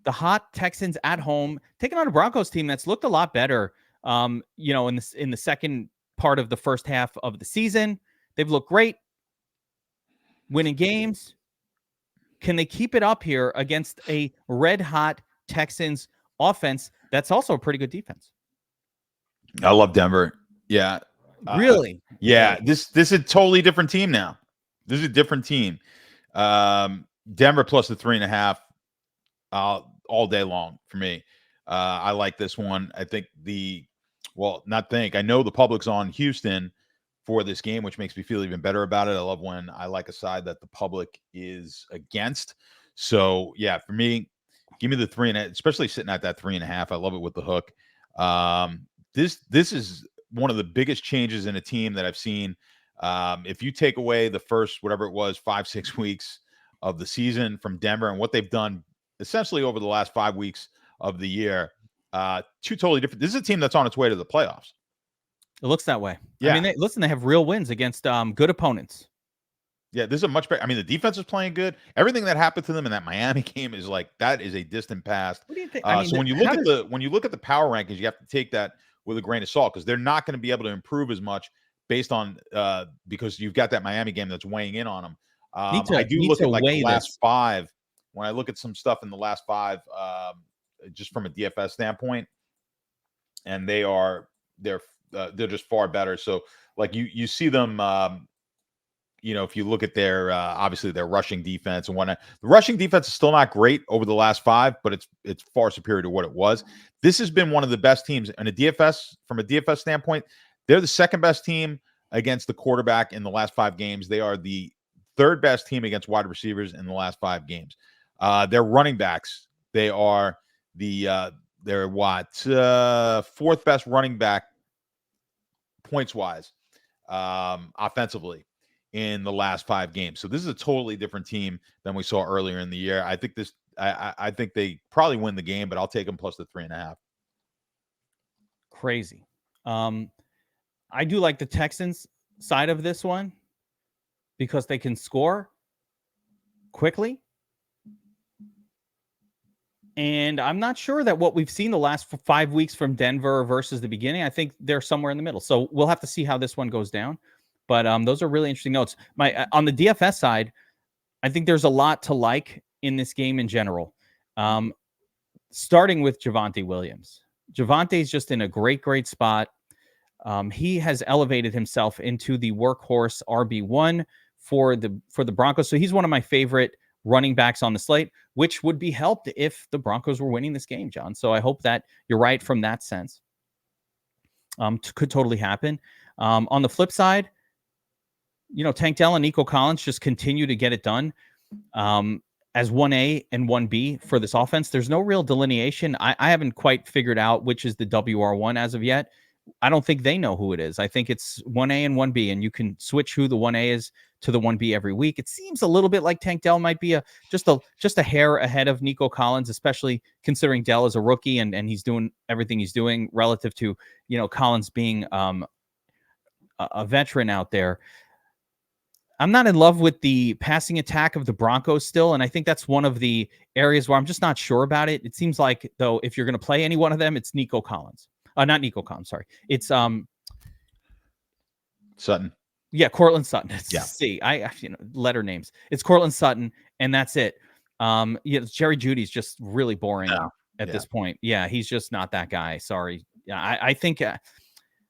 the hot Texans at home, taking on a Broncos team that's looked a lot better, in the second part of the first half of the season. They've looked great, winning games. Can they keep it up here against a red-hot Texans offense that's also a pretty good defense? I love Denver. Yeah. Really? Yeah. This is a totally different team now. This is a different team. Denver plus the 3.5 all day long for me. I like this one. I think I know the public's on Houston for this game, which makes me feel even better about it. I love when I like a side that the public is against. So yeah, for me, give me the 3.5, especially sitting at that 3.5. I love it with the hook. This is one of the biggest changes in a team that I've seen. If you take away the first, whatever it was, 5-6 weeks of the season from Denver and what they've done essentially over the last 5 weeks of the year, two totally different. This is a team that's on its way to the playoffs. It looks that way. Yeah. I mean, they have real wins against good opponents. Yeah, this is a much better. I mean, the defense is playing good. Everything that happened to them in that Miami game is like that is a distant past. What do you think? So when you look at the power rankings, you have to take that with a grain of salt because they're not going to be able to improve as much based on because you've got that Miami game that's weighing in on them. I do look at like the last 5. When I look at some stuff in the last 5, just from a DFS standpoint, and they're just far better. So like you see them. If you look at their obviously their rushing defense and whatnot, the rushing defense is still not great over the last 5, but it's far superior to what it was. This has been one of the best teams in a DFS from a DFS standpoint. They're the second best team against the quarterback in the last 5 games. They are the third best team against wide receivers in the last 5 games. Their running backs, they are they're fourth best running back points wise offensively in the last 5 games. So this is a totally different team than we saw earlier in the year. I think I think they probably win the game, but I'll take them plus the 3.5. Crazy. I do like the Texans side of this one because they can score quickly. And I'm not sure that what we've seen the last 5 weeks from Denver versus the beginning, I think they're somewhere in the middle. So we'll have to see how this one goes down. But those are really interesting notes. On the DFS side, I think there's a lot to like in this game in general. Starting with Javonte Williams. Javante's just in a great spot. He has elevated himself into the workhorse RB1 for the Broncos. So he's one of my favorite running backs on the slate, which would be helped if the Broncos were winning this game, John. So I hope that you're right from that sense. Could totally happen. On the flip side, Tank Dell and Nico Collins just continue to get it done as 1A and 1B for this offense. There's no real delineation. I haven't quite figured out which is the WR1 as of yet. I don't think they know who it is. I think it's 1A and 1B, and you can switch who the 1A is to the 1B every week. It seems a little bit like Tank Dell might be just a hair ahead of Nico Collins, especially considering Dell is a rookie and he's doing everything he's doing relative to, Collins being a veteran out there. I'm not in love with the passing attack of the Broncos still, and I think that's one of the areas where I'm just not sure about it. It seems like, though, if you're going to play any one of them, it's Nico Collins. Not Nico Collins, sorry. It's Sutton. Yeah, Cortland Sutton. Yeah. See, letter names. It's Cortland Sutton, and that's it. Jerry Jeudy's just really boring at this point. Yeah, he's just not that guy. Sorry. Yeah, I think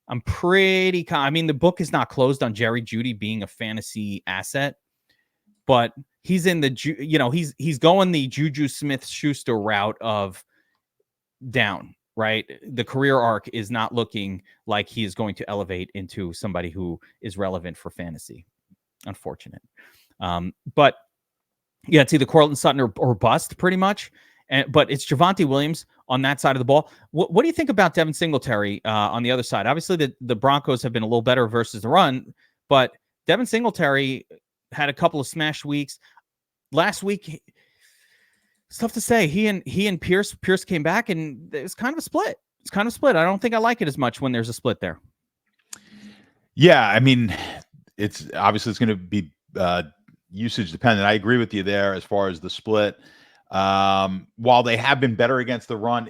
I'm pretty. The book is not closed on Jerry Jeudy being a fantasy asset, but he's in the he's going the Juju Smith-Schuster route of down. right? The career arc is not looking like he is going to elevate into somebody who is relevant for fantasy. Unfortunate. But yeah, it's either Cortland Sutton or bust pretty much. But it's Javonte Williams on that side of the ball. What do you think about Devin Singletary on the other side? Obviously, the Broncos have been a little better versus the run, but Devin Singletary had a couple of smash weeks. Last week, it's tough to say. He and Pierce came back, and it's kind of a split. It's kind of split. I don't think I like it as much when there's a split there. Yeah, I mean, it's going to be usage dependent. I agree with you there as far as the split. While they have been better against the run,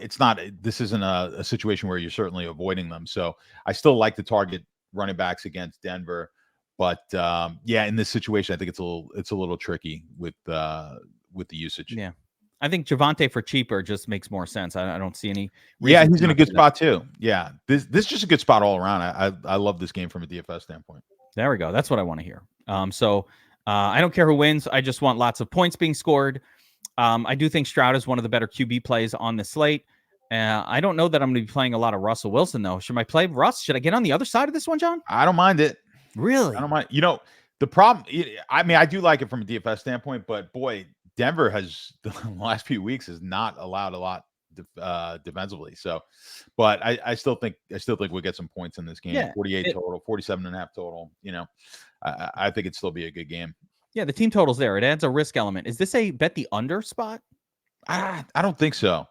this isn't a situation where you're certainly avoiding them. So I still like to target running backs against Denver, but yeah, in this situation, I think it's a little tricky with the usage. Yeah, I think Javonte for cheaper just makes more sense. I don't see any. Yeah, he's in a good spot too. Yeah, this is just a good spot all around. I love this game from a DFS standpoint. There we go. That's what I want to hear. So I don't care who wins. I just want lots of points being scored. I do think Stroud is one of the better QB plays on the slate. I don't know that I'm going to be playing a lot of Russell Wilson, though. Should I play Russ? Should I get on the other side of this one, John? I don't mind it. Really? I don't mind. The problem, I mean, I do like it from a DFS standpoint, but boy, Denver has the last few weeks has not allowed a lot defensively. So, but I still think we'll get some points in this game. Yeah, 48 total, 47.5 total. I think it'd still be a good game. Yeah, the team total's there. It adds a risk element. Is this a bet the under spot? I don't think so.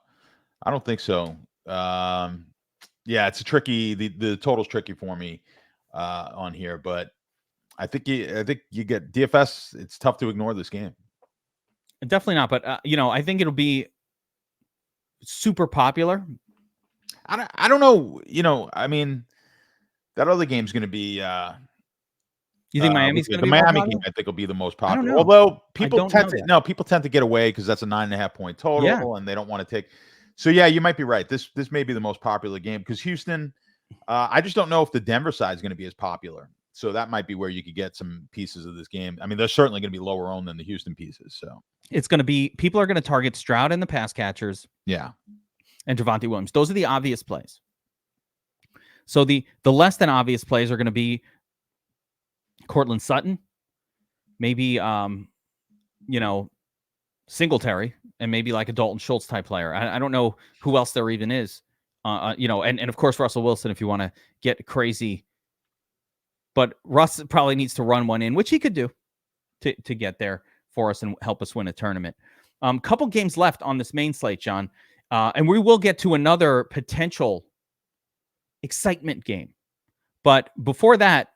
Yeah, it's a tricky. The total's tricky for me on here, but I think you get DFS. It's tough to ignore this game. Definitely not, but I think it'll be super popular. I don't know. I mean, that other game's going to be. You think Miami's going to be the Miami game? I think will be the most popular. Although people tend to get away because that's a 9.5 point total, and they don't want to take. So yeah, you might be right. This may be the most popular game because Houston. I just don't know if the Denver side is going to be as popular. So that might be where you could get some pieces of this game. I mean, they're certainly going to be lower owned than the Houston pieces. So it's going to be people are going to target Stroud and the pass catchers. Yeah, and Javonte Williams. Those are the obvious plays. So the less than obvious plays are going to be Cortland Sutton, maybe Singletary, and maybe like a Dalton Schultz type player. I don't know who else there even is. And of course Russell Wilson if you want to get crazy. But Russ probably needs to run one in, which he could do to get there for us and help us win a tournament. Couple games left on this main slate, John. And we will get to another potential excitement game. But before that,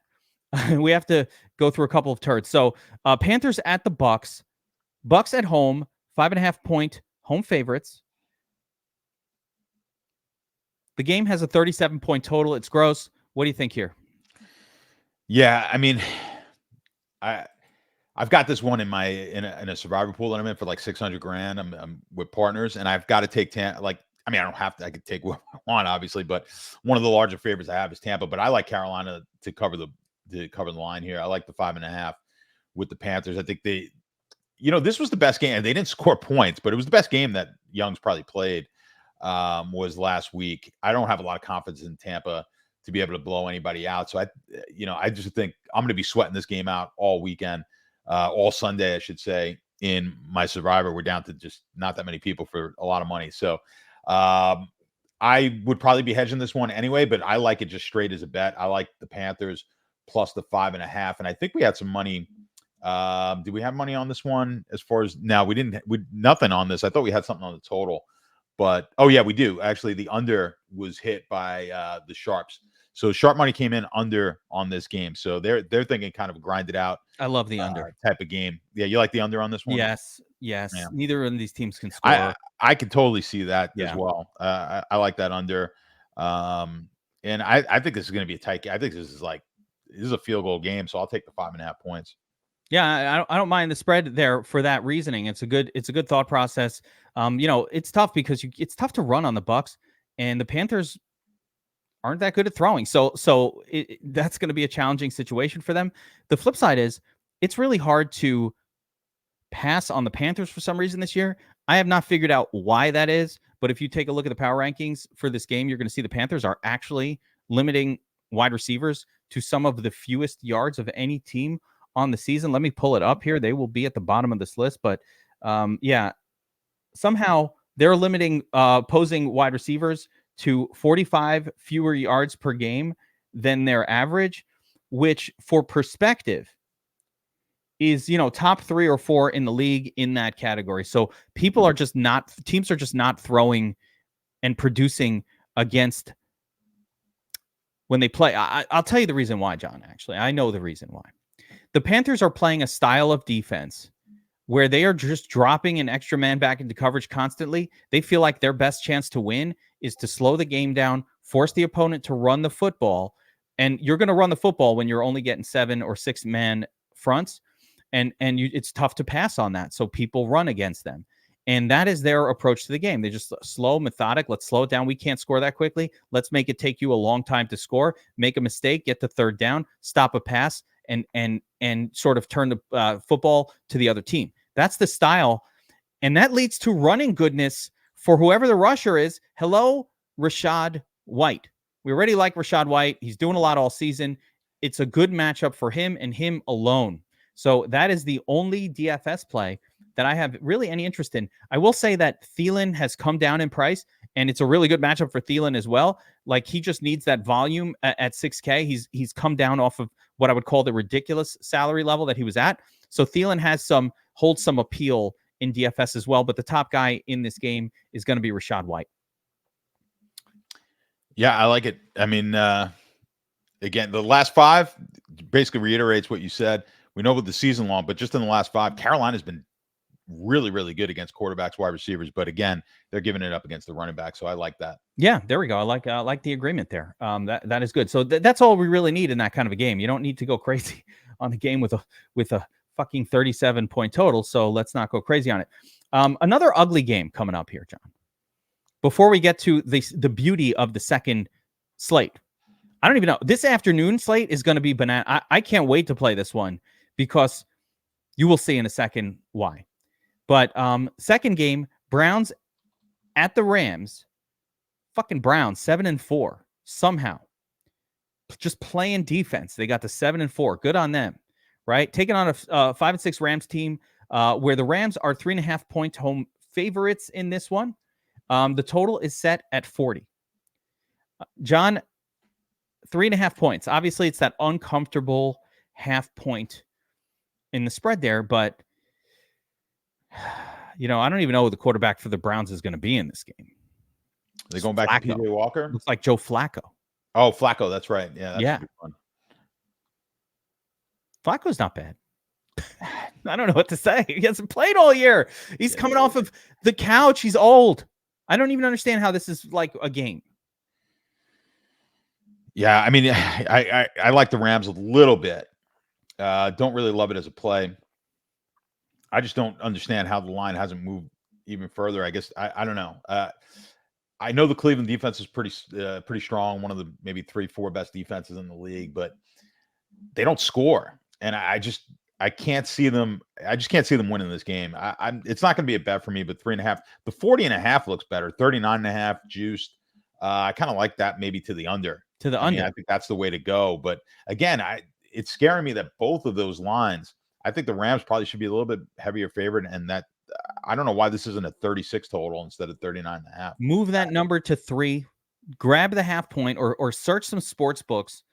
we have to go through a couple of turds. So Panthers at the Bucks. Bucks at home, 5.5 point home favorites. The game has a 37 point total. It's gross. What do you think here? Yeah, I mean, I've got this one in a survivor pool that I'm in for like 600 grand. I'm with partners, and I've got to take Tampa. I don't have to. I could take what I want, obviously, but one of the larger favorites I have is Tampa. But I like Carolina to cover the line here. I like the 5.5 with the Panthers. I think this was the best game. They didn't score points, but it was the best game that Young's probably played. Was last week. I don't have a lot of confidence in Tampa to be able to blow anybody out. So I just think I'm going to be sweating this game out all weekend, all Sunday, I should say, in my survivor. We're down to just not that many people for a lot of money. So I would probably be hedging this one anyway, but I like it just straight as a bet. I like the Panthers plus the 5.5. And I think we had some money. Did we have money on this one as far as now? We didn't, nothing on this. I thought we had something on the total, but oh yeah, we do. Actually, the under was hit by the Sharps. So sharp money came in under on this game. So they're thinking kind of grind it out. I love the under type of game. Yeah, you like the under on this one? Yes. Yeah. Neither of these teams can score. I could totally see that as well. I like that under. And I think this is going to be a tight game. I think this is a field goal game. So I'll take the 5.5 points. Yeah, I don't mind the spread there for that reasoning. It's a good thought process. It's tough because it's tough to run on the Bucks, and the Panthers aren't that good at throwing. So that's going to be a challenging situation for them. The flip side is it's really hard to pass on the Panthers for some reason this year. I have not figured out why that is, But if you take a look at the power rankings for this game, you're going to see the Panthers are actually limiting wide receivers to some of the fewest yards of any team on the season. Let me pull it up here. They will be at the bottom of this list, but somehow they're limiting opposing wide receivers to 45 fewer yards per game than their average, which for perspective is, top 3 or 4 in the league in that category. So teams are just not throwing and producing against when they play. I'll tell you the reason why, John, actually. I know the reason why. The Panthers are playing a style of defense where they are just dropping an extra man back into coverage constantly. They feel like their best chance to win is to slow the game down, force the opponent to run the football. And you're going to run the football when you're only getting 7 or 6 man fronts. It's tough to pass on that. So people run against them. And that is their approach to the game. They just slow, methodic. Let's slow it down. We can't score that quickly. Let's make it take you a long time to score. Make a mistake, get to third down, stop a pass, and sort of turn the football to the other team. That's the style. And that leads to running goodness for whoever the rusher is. Hello, Rachaad White. We already like Rachaad White. He's doing a lot all season. It's a good matchup for him and him alone. So that is the only DFS play that I have really any interest in. I will say that Thielen has come down in price, and it's a really good matchup for Thielen as well. Like, he just needs that volume at 6K. He's come down off of what I would call the ridiculous salary level that he was at. So Thielen holds some appeal in DFS as well. But the top guy in this game is going to be Rachaad White. Yeah, I like it. I mean, again, the last 5 basically reiterates what you said. We know about the season long, but just in the last 5, Carolina's been really, really good against quarterbacks, wide receivers. But again, they're giving it up against the running back. So I like that. Yeah, there we go. I like the agreement there. That is good. So that's all we really need in that kind of a game. You don't need to go crazy on the game with a fucking 37-point total. So let's not go crazy on it. Another ugly game coming up here, John. Before we get to the beauty of the second slate, I don't even know. This afternoon slate is going to be banana. I can't wait to play this one because you will see in a second why. But second game, Browns at the Rams. Fucking Browns, 7-4. Somehow. Just playing defense. They got to 7-4. Good on them, right? Taking on a 5-6 Rams team where the Rams are 3.5-point home favorites in this one. The total is set at 40. John, 3.5 points. Obviously, it's that uncomfortable half point in the spread there, but I don't even know who the quarterback for the Browns is going to be in this game. Are they going back to PJ Walker? Looks like Joe Flacco. Oh, Flacco, that's right. Yeah, that's yeah. Fun. Flacco's not bad. I don't know what to say. He hasn't played all year. He's coming off of the couch. He's old. I don't even understand how this is like a game. Yeah, I mean, I like the Rams a little bit. Don't really love it as a play. I just don't understand how the line hasn't moved even further. I guess I don't know. I know the Cleveland defense is pretty strong, one of the maybe 3-4 best defenses in the league, but they don't score, and I can't see them. I just can't see them winning this game. It's not going to be a bet for me, but 3.5. The 40.5 looks better. 39.5 juiced. I kind of like that maybe to the under. I mean, I think that's the way to go. But again, it's scaring me that both of those lines. I think the Rams probably should be a little bit heavier favorite, and that I don't know why this isn't a 36 total instead of 39.5. Move that number to 3. Grab the half point, or search some sports books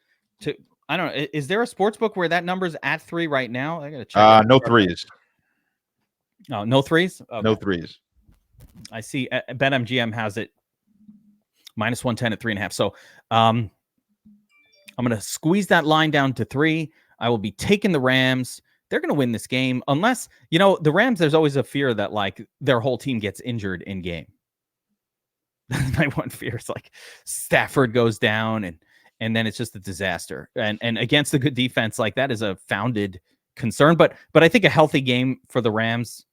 to. I don't know. Is there a sports book where that number's at 3 right now? I gotta check. No threes. Oh, no threes. Okay. No threes. I see. BetMGM has it -110 at 3.5. So, I'm gonna squeeze that line down to 3. I will be taking the Rams. They're gonna win this game unless the Rams. There's always a fear that like their whole team gets injured in game. That's my one fear. It's like Stafford goes down and then it's just a disaster. And against a good defense, like that is a founded concern. But I think a healthy game for the Rams,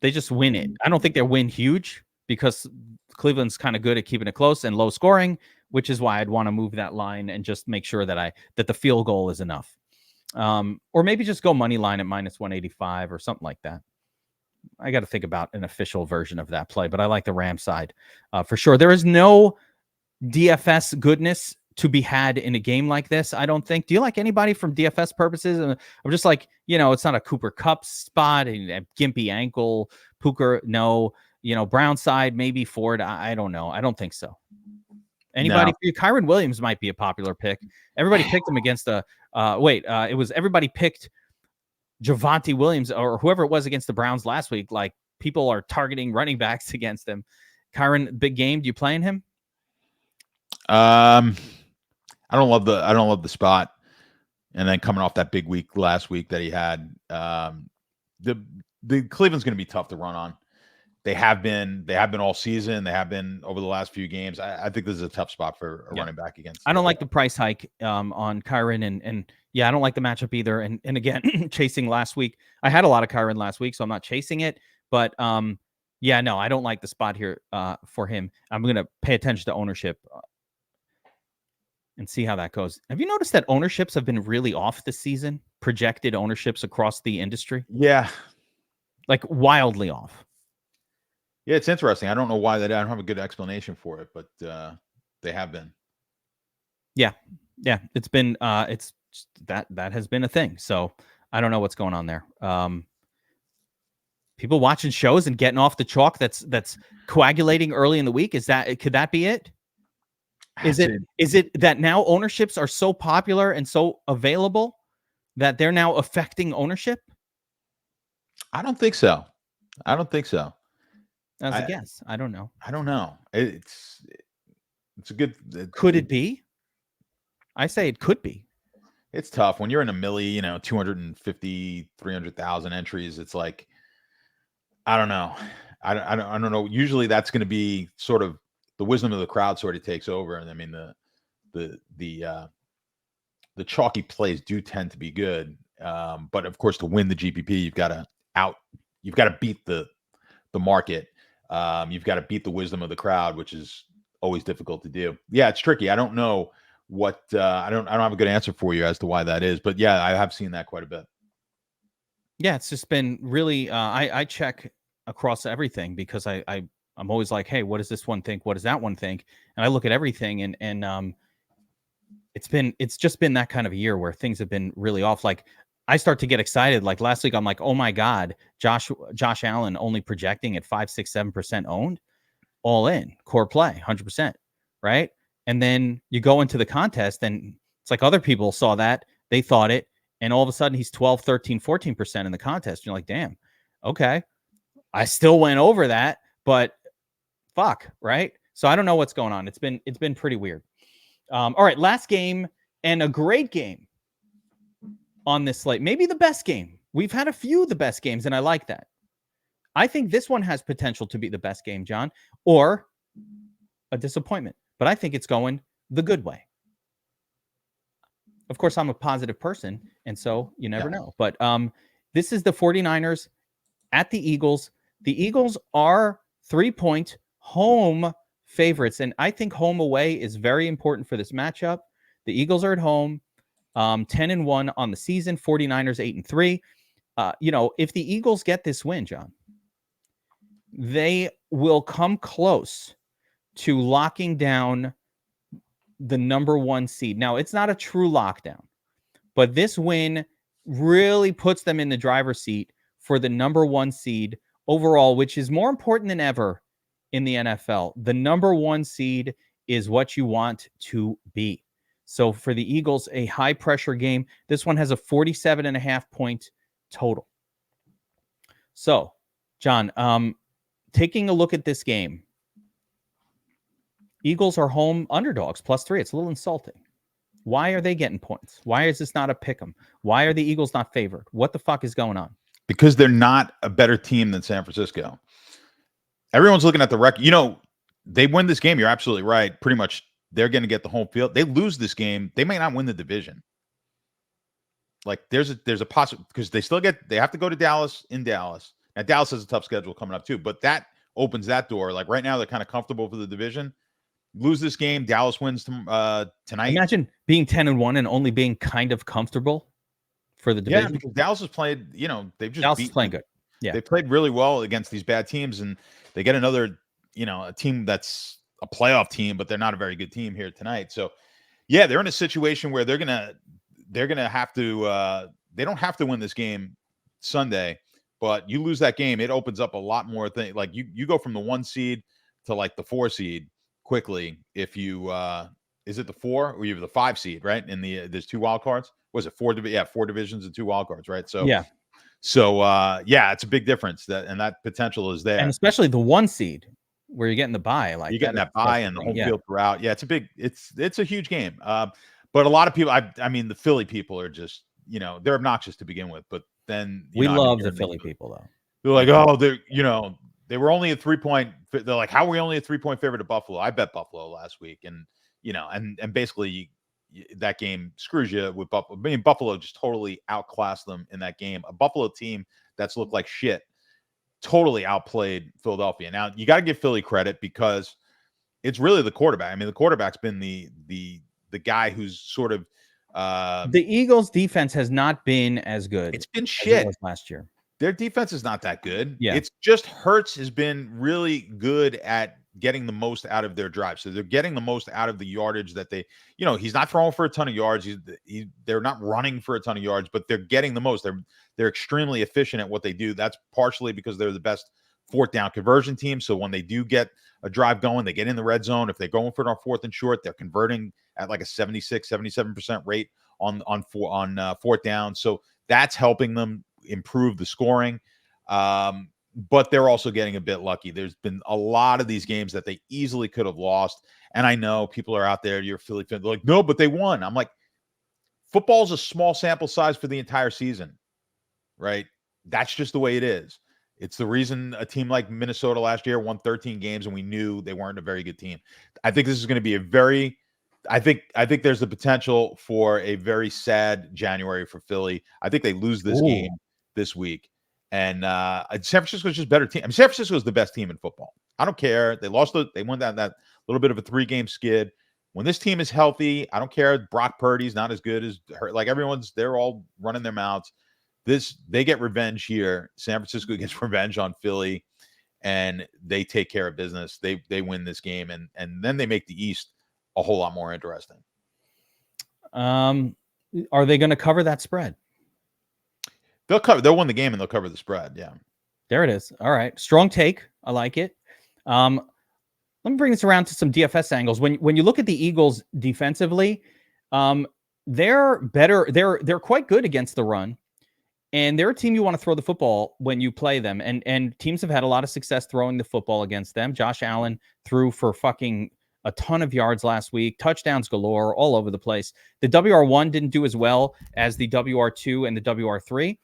they just win it. I don't think they'll win huge because Cleveland's kind of good at keeping it close and low scoring, which is why I'd want to move that line and just make sure that the field goal is enough. Or maybe just go money line at -185 or something like that. I got to think about an official version of that play, but I like the Ram side for sure. There is no DFS goodness to be had in a game like this, I don't think. Do you like anybody from DFS purposes? I'm just like, it's not a Cooper Kupp spot, and gimpy ankle, Puka, no. Brown side, maybe Ford. I don't know. I don't think so. Anybody? No. Kyron Williams might be a popular pick. Everybody picked him against it was everybody picked Javonte Williams or whoever it was against the Browns last week. Like, people are targeting running backs against him. Kyron, big game. Do you play in him? I don't love the spot. And then coming off that big week last week that he had, the Cleveland's going to be tough to run on. They have been all season. They have been over the last few games. I think this is a tough spot for a running back against. I don't like the price hike on Kyron, and I don't like the matchup either. And again, chasing last week, I had a lot of Kyron last week, so I'm not chasing it. But I don't like the spot here for him. I'm going to pay attention to ownership and see how that goes. Have you noticed that ownerships have been really off this season? Projected ownerships across the industry? Yeah. Like, wildly off. Yeah, it's interesting. I don't know why I don't have a good explanation for it, but they have been. Yeah. It's been it's that has been a thing. So I don't know what's going on there. People watching shows and getting off the chalk that's coagulating early in the week. Could that be it? Is it that now ownerships are so popular and so available that they're now affecting ownership? I don't think so. As a guess. I don't know. It's a good. Could it be? I say it could be. It's tough when you're in a milli, 250, 300,000 entries. It's like, I don't know. I don't know. Usually that's going to be sort of the wisdom of the crowd sort of takes over. And I mean, the chalky plays do tend to be good. But of course, to win the GPP, you've got to beat the market. You've got to beat the wisdom of the crowd, which is always difficult to do. Yeah, it's tricky. I don't know what I don't have a good answer for you as to why that is, but yeah, I have seen that quite a bit. Yeah, it's just been really I check across everything because I'm always like, hey, what does this one think? What does that one think? And I look at everything and it's just been that kind of a year where things have been really off. Like, I start to get excited. Like last week, I'm like, oh my God, Josh Allen only projecting at 5, 6, 7% owned, all in, core play, 100%, right? And then you go into the contest and it's like other people saw that, they thought it, and all of a sudden he's 12, 13, 14% in the contest. You're like, damn, okay. I still went over that, but fuck, right? So I don't know what's going on. It's been pretty weird. All right, last game, and a great game on this slate. Maybe the best game. We've had a few of the best games, and I like that. I think this one has potential to be the best game, John, or a disappointment. But I think it's going the good way. Of course, I'm a positive person, and so you never know. But this is the 49ers at the Eagles. The Eagles are 3-point home favorites, and I think home away is very important for this matchup. The Eagles are at home. 10-1 on the season, 49ers 8-3. If the Eagles get this win, John, they will come close to locking down the number 1 seed. Now, it's not a true lockdown, but this win really puts them in the driver's seat for the number 1 seed overall, which is more important than ever in the NFL. The number 1 seed is what you want to be. So for the Eagles, a high pressure game. This one has a 47.5 point total. So, John, taking a look at this game, Eagles are home underdogs, +3. It's a little insulting. Why are they getting points? Why is this not a pick 'em? Why are the Eagles not favored? What the fuck is going on? Because they're not a better team than San Francisco. Everyone's looking at the record. They win this game. You're absolutely right. Pretty much they're going to get the home field. They lose this game, they may not win the division. Like there's a possible, because they have to go to Dallas in Dallas. Now Dallas has a tough schedule coming up too, but that opens that door. Like right now they're kind of comfortable for the division. Lose this game, Dallas wins tonight. Imagine being 10-1 and only being kind of comfortable for the division. Yeah, because Dallas has played, they've just Dallas is playing good. Yeah. They played really well against these bad teams, and they get another, a team that's a playoff team, but they're not a very good team here tonight. So, yeah, they're in a situation where they're gonna have to. They don't have to win this game Sunday, but you lose that game, it opens up a lot more things. Like you go from the 1 seed to like the 4 seed quickly. If you is it the 4 or you have the 5 seed, right? In the there's 2 wild cards. Was it 4? Yeah, 4 divisions and 2 wild cards, right? So yeah. So yeah, it's a big difference that potential is there. And especially the 1 seed where you're getting the bye, like you're getting that bye and the home field throughout. Yeah, it's a huge game. But a lot of people, I mean, the Philly people are just, they're obnoxious to begin with, but then we love the Philly people though. They're like, oh, they were only a 3-point. They're like, how are we only a 3-point favorite to Buffalo? I bet Buffalo last week, and and basically that game screws you with Buffalo. I mean, Buffalo just totally outclassed them in that game. A Buffalo team that's looked like shit totally outplayed Philadelphia. Now you got to give Philly credit because it's really the quarterback. I mean, the quarterback's been the guy who's sort of the Eagles' defense has not been as good. It's been shit as it was last year. Their defense is not that good. Yeah. It's just Hurts has been really good at getting the most out of their drive. So they're getting the most out of the yardage that they, he's not throwing for a ton of yards. They're not running for a ton of yards, but they're getting the most. They're extremely efficient at what they do. That's partially because they're the best 4th down conversion team. So when they do get a drive going, they get in the red zone. If they're going for it on 4th and short, they're converting at like a 76-77% rate on 4th down. So that's helping them improve the scoring. But they're also getting a bit lucky. There's been a lot of these games that they easily could have lost. And I know people are out there, you're Philly fans, like, no, but they won. I'm like, football's a small sample size for the entire season, right? That's just the way it is. It's the reason a team like Minnesota last year won 13 games and we knew they weren't a very good team. I think this is going to be I think there's the potential for a very sad January for Philly. I think they lose this game this week. And San Francisco's just a better team. I mean, San Francisco is the best team in football. I don't care. They won that little bit of a 3-game skid. When this team is healthy, I don't care. Brock Purdy's not as good as her. Like they're all running their mouths. They get revenge here. San Francisco gets revenge on Philly, and they take care of business. They win this game, and then they make the East a whole lot more interesting. Are they going to cover that spread? They'll win the game and they'll cover the spread. Yeah. There it is. All right. Strong take. I like it. Let me bring this around to some DFS angles. When you look at the Eagles defensively, they're better. They're quite good against the run. And they're a team you want to throw the football when you play them. And teams have had a lot of success throwing the football against them. Josh Allen threw for fucking a ton of yards last week, touchdowns galore all over the place. The WR1 didn't do as well as the WR2 and the WR3.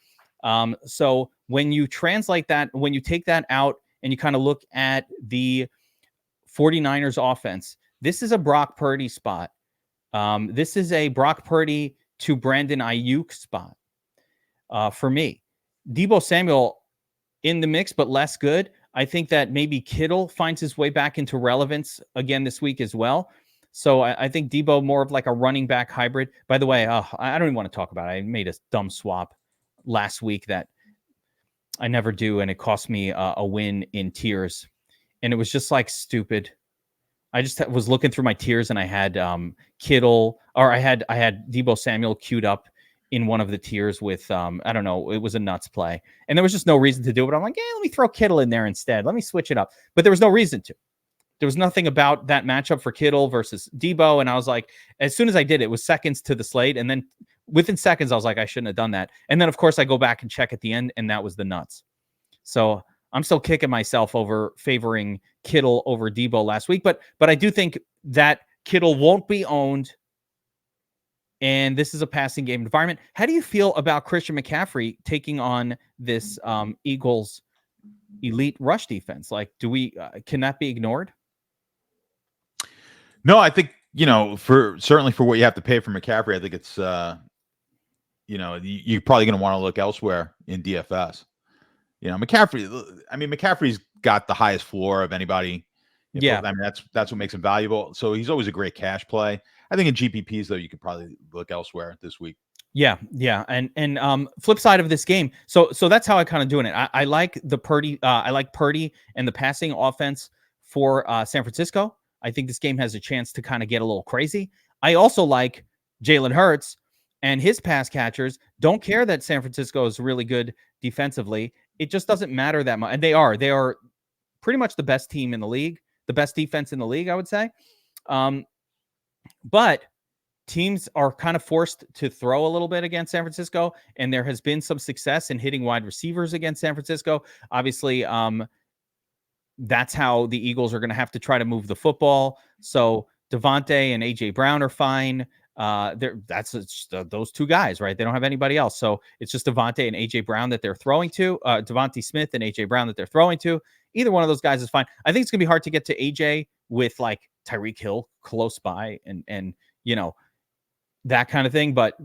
So when you translate that, when you take that out and you kind of look at the 49ers offense, this is a Brock Purdy spot. This is a Brock Purdy to Brandon Ayuk spot. For me, Deebo Samuel in the mix, but less good. I think that maybe Kittle finds his way back into relevance again this week as well. So I think Deebo more of like a running back hybrid. By the way, I don't even want to talk about it. I made a dumb swap last week that I never do, and it cost me a win in tiers. And it was just like stupid. I just was looking through my tiers, and I had Kittle, or I had Deebo Samuel queued up in one of the tiers with, I don't know, it was a nuts play. And there was just no reason to do it. I'm like, let me throw Kittle in there instead. Let me switch it up. But there was no reason to. There was nothing about that matchup for Kittle versus Deebo. And I was like, as soon as I did it was seconds to the slate. And then within seconds, I was like, I shouldn't have done that. And then, of course, I go back and check at the end, and that was the nuts. So I'm still kicking myself over favoring Kittle over Deebo last week. But I do think that Kittle won't be owned. And this is a passing game environment. How do you feel about Christian McCaffrey taking on this Eagles elite rush defense? Like, can that be ignored? No, I think, certainly for what you have to pay for McCaffrey, I think it's, you're probably going to want to look elsewhere in DFS. McCaffrey's got the highest floor of anybody. Yeah. I mean, that's what makes him valuable. So he's always a great cash play. I think in GPPs, though, you could probably look elsewhere this week. Yeah, and flip side of this game. So that's how I kind of doing it. I like the Purdy. I like Purdy and the passing offense for San Francisco. I think this game has a chance to kind of get a little crazy. I also like Jalen Hurts and his pass catchers. Don't care that San Francisco is really good defensively. It just doesn't matter that much. And they are pretty much the best team in the league, the best defense in the league, I would say. But teams are kind of forced to throw a little bit against San Francisco, and there has been some success in hitting wide receivers against San Francisco. Obviously, that's how the Eagles are going to have to try to move the football. So Devontae and AJ Brown are fine. That's just, those two guys, right? They don't have anybody else. So it's just Devontae and AJ Brown that they're throwing to. Devontae Smith and AJ Brown that they're throwing to. Either one of those guys is fine. I think it's gonna be hard to get to AJ with like Tyreek Hill close by and you know that kind of thing. But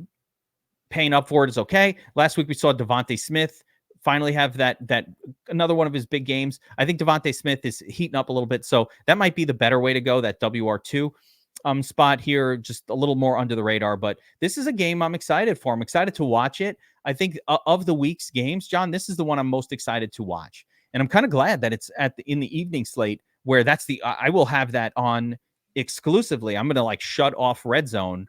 paying up for it is okay. Last week we saw Devontae Smith finally have that another one of his big games. I think Devontae Smith is heating up a little bit, so that might be the better way to go. That WR2 spot here, just a little more under the radar. But this is a game I'm excited for. I'm excited to watch it. I think of the week's games, John, this is the one I'm most excited to watch, and I'm kind of glad that it's in the evening slate where that's I will have that on exclusively. I'm gonna like shut off Red Zone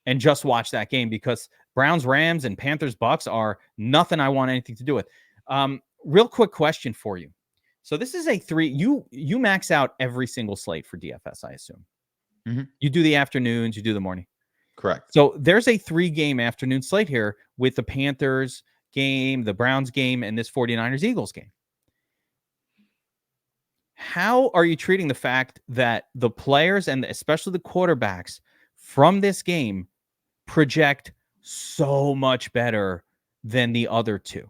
and just watch that game because Browns, Rams, and Panthers, Bucks are nothing I want anything to do with. Real quick question for you. So this is a 3. You max out every single slate for DFS, I assume. Mm-hmm. You do the afternoons, you do the morning. Correct. So there's a 3-game afternoon slate here with the Panthers game, the Browns game, and this 49ers-Eagles game. How are you treating the fact that the players and especially the quarterbacks from this game project so much better than the other two?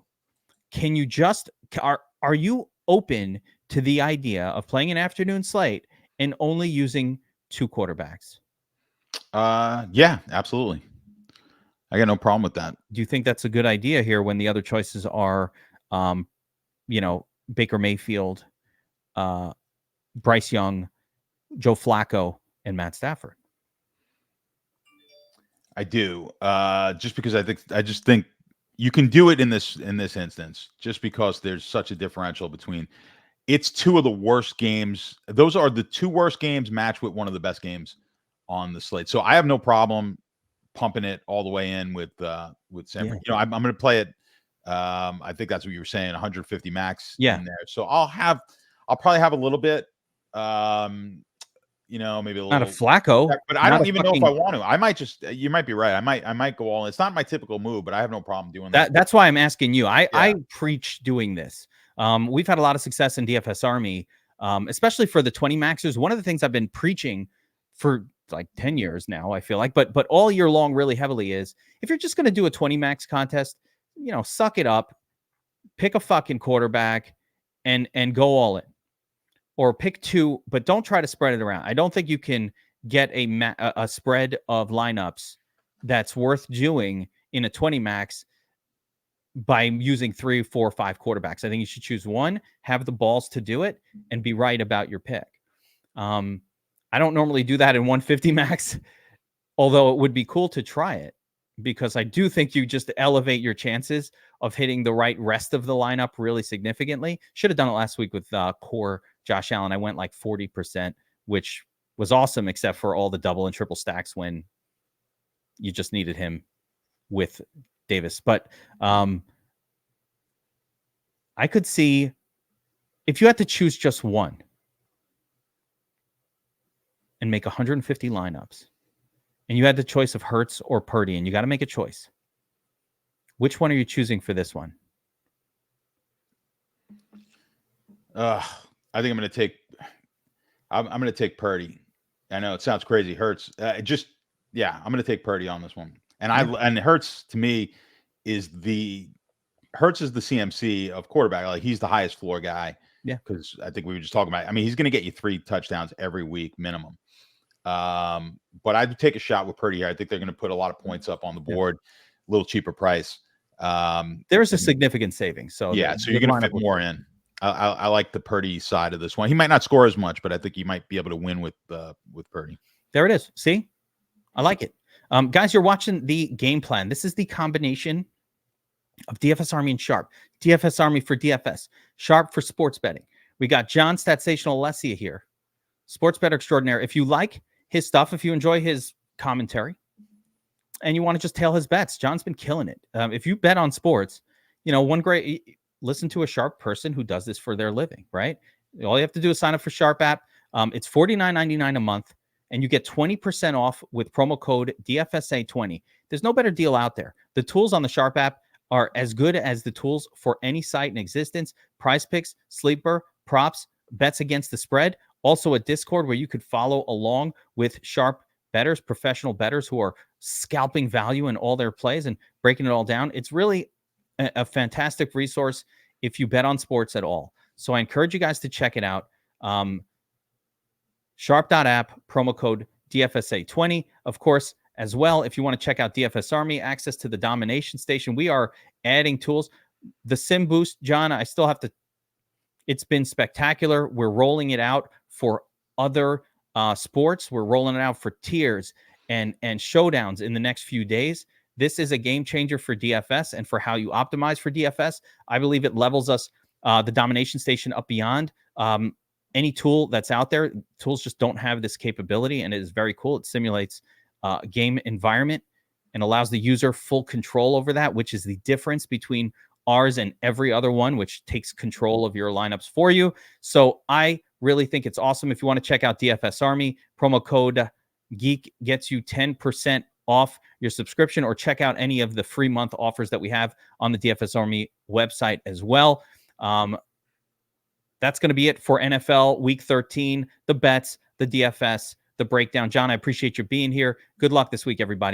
Can you just are you open to the idea of playing an afternoon slate and only using 2 quarterbacks? Yeah, absolutely. I got no problem with that. Do you think that's a good idea here when the other choices are Baker Mayfield, Bryce Young, Joe Flacco, and Matt Stafford? I do. Just because I just think you can do it in this instance, just because there's such a differential between it's 2 of the worst games. Those are the 2 worst games matched with one of the best games on the slate. So I have no problem pumping it all the way in with San. Yeah. I'm going to play it. I think that's what you were saying, 150 max in there. So I'll probably have a little bit. Maybe a little. Not a Flacco, but I don't even know if I want to. I might just. You might be right. I might go all in. It's not my typical move, but I have no problem doing that. That's why I'm asking you. I preach doing this. We've had a lot of success in DFS Army, especially for the 20 maxers. One of the things I've been preaching for like 10 years now, I feel like, but all year long really heavily is if you're just going to do a 20 max contest, suck it up, pick a fucking quarterback and go all in, or pick 2, but don't try to spread it around. I don't think you can get a spread of lineups that's worth doing in a 20 max by using 3, 4, 5 quarterbacks. I think you should choose 1, have the balls to do it, and be right about your pick. I don't normally do that in 150 max, although it would be cool to try it because I do think you just elevate your chances of hitting the right rest of the lineup really significantly. Should have done it last week with core Josh Allen. I went like 40%, which was awesome, except for all the double and triple stacks when you just needed him with Davis. But I could see if you had to choose just 1 and make 150 lineups, and you had the choice of Hurts or Purdy, and you got to make a choice. Which one are you choosing for this one? I think I'm going to take Purdy. I know it sounds crazy. Hurts. I'm going to take Purdy on this one. And Hurts to me is the CMC of quarterback. Like he's the highest floor guy. Yeah. Because I think we were just talking about, he's going to get you 3 touchdowns every week minimum. But I'd take a shot with Purdy here. I think they're going to put a lot of points up on the board, a little cheaper price. There's a significant savings. So you're going to fit more in. I like the Purdy side of this one. He might not score as much, but I think he might be able to win with Purdy. There it is. See, I like it. Guys, you're watching the game plan. This is the combination of DFS Army and Sharp. DFS Army for DFS, Sharp for sports betting. We got John Statsational Alessia here, sports bettor extraordinaire. If you like his stuff, if you enjoy his commentary, and you want to just tail his bets, John's been killing it. If you bet on sports, listen to a Sharp person who does this for their living, right? All you have to do is sign up for Sharp app. It's $49.99 a month, and you get 20% off with promo code DFSA20. There's no better deal out there. The tools on the Sharp app are as good as the tools for any site in existence. Prize Picks, Sleeper, props, bets against the spread. Also a Discord where you could follow along with Sharp bettors, professional bettors who are scalping value in all their plays and breaking it all down. It's really a fantastic resource if you bet on sports at all. So I encourage you guys to check it out. Sharp.app, promo code DFSA20. Of course, as well, if you want to check out DFS Army, access to the Domination Station, we are adding tools. The Sim Boost, John, I still have to, it's been spectacular. We're rolling it out for other sports. We're rolling it out for tiers and showdowns in the next few days. This is a game changer for DFS and for how you optimize for DFS. I believe it levels us, the Domination Station, up beyond any tool that's out there. Tools just don't have this capability, and it is very cool. It simulates game environment and allows the user full control over that, which is the difference between ours and every other one, which takes control of your lineups for you. So I really think it's awesome. If you want to check out DFS Army, promo code GEEK gets you 10% off your subscription, or check out any of the free month offers that we have on the DFS Army website as well. That's going to be it for NFL Week 13, the bets, the DFS, the breakdown. John, I appreciate you being here. Good luck this week, everybody.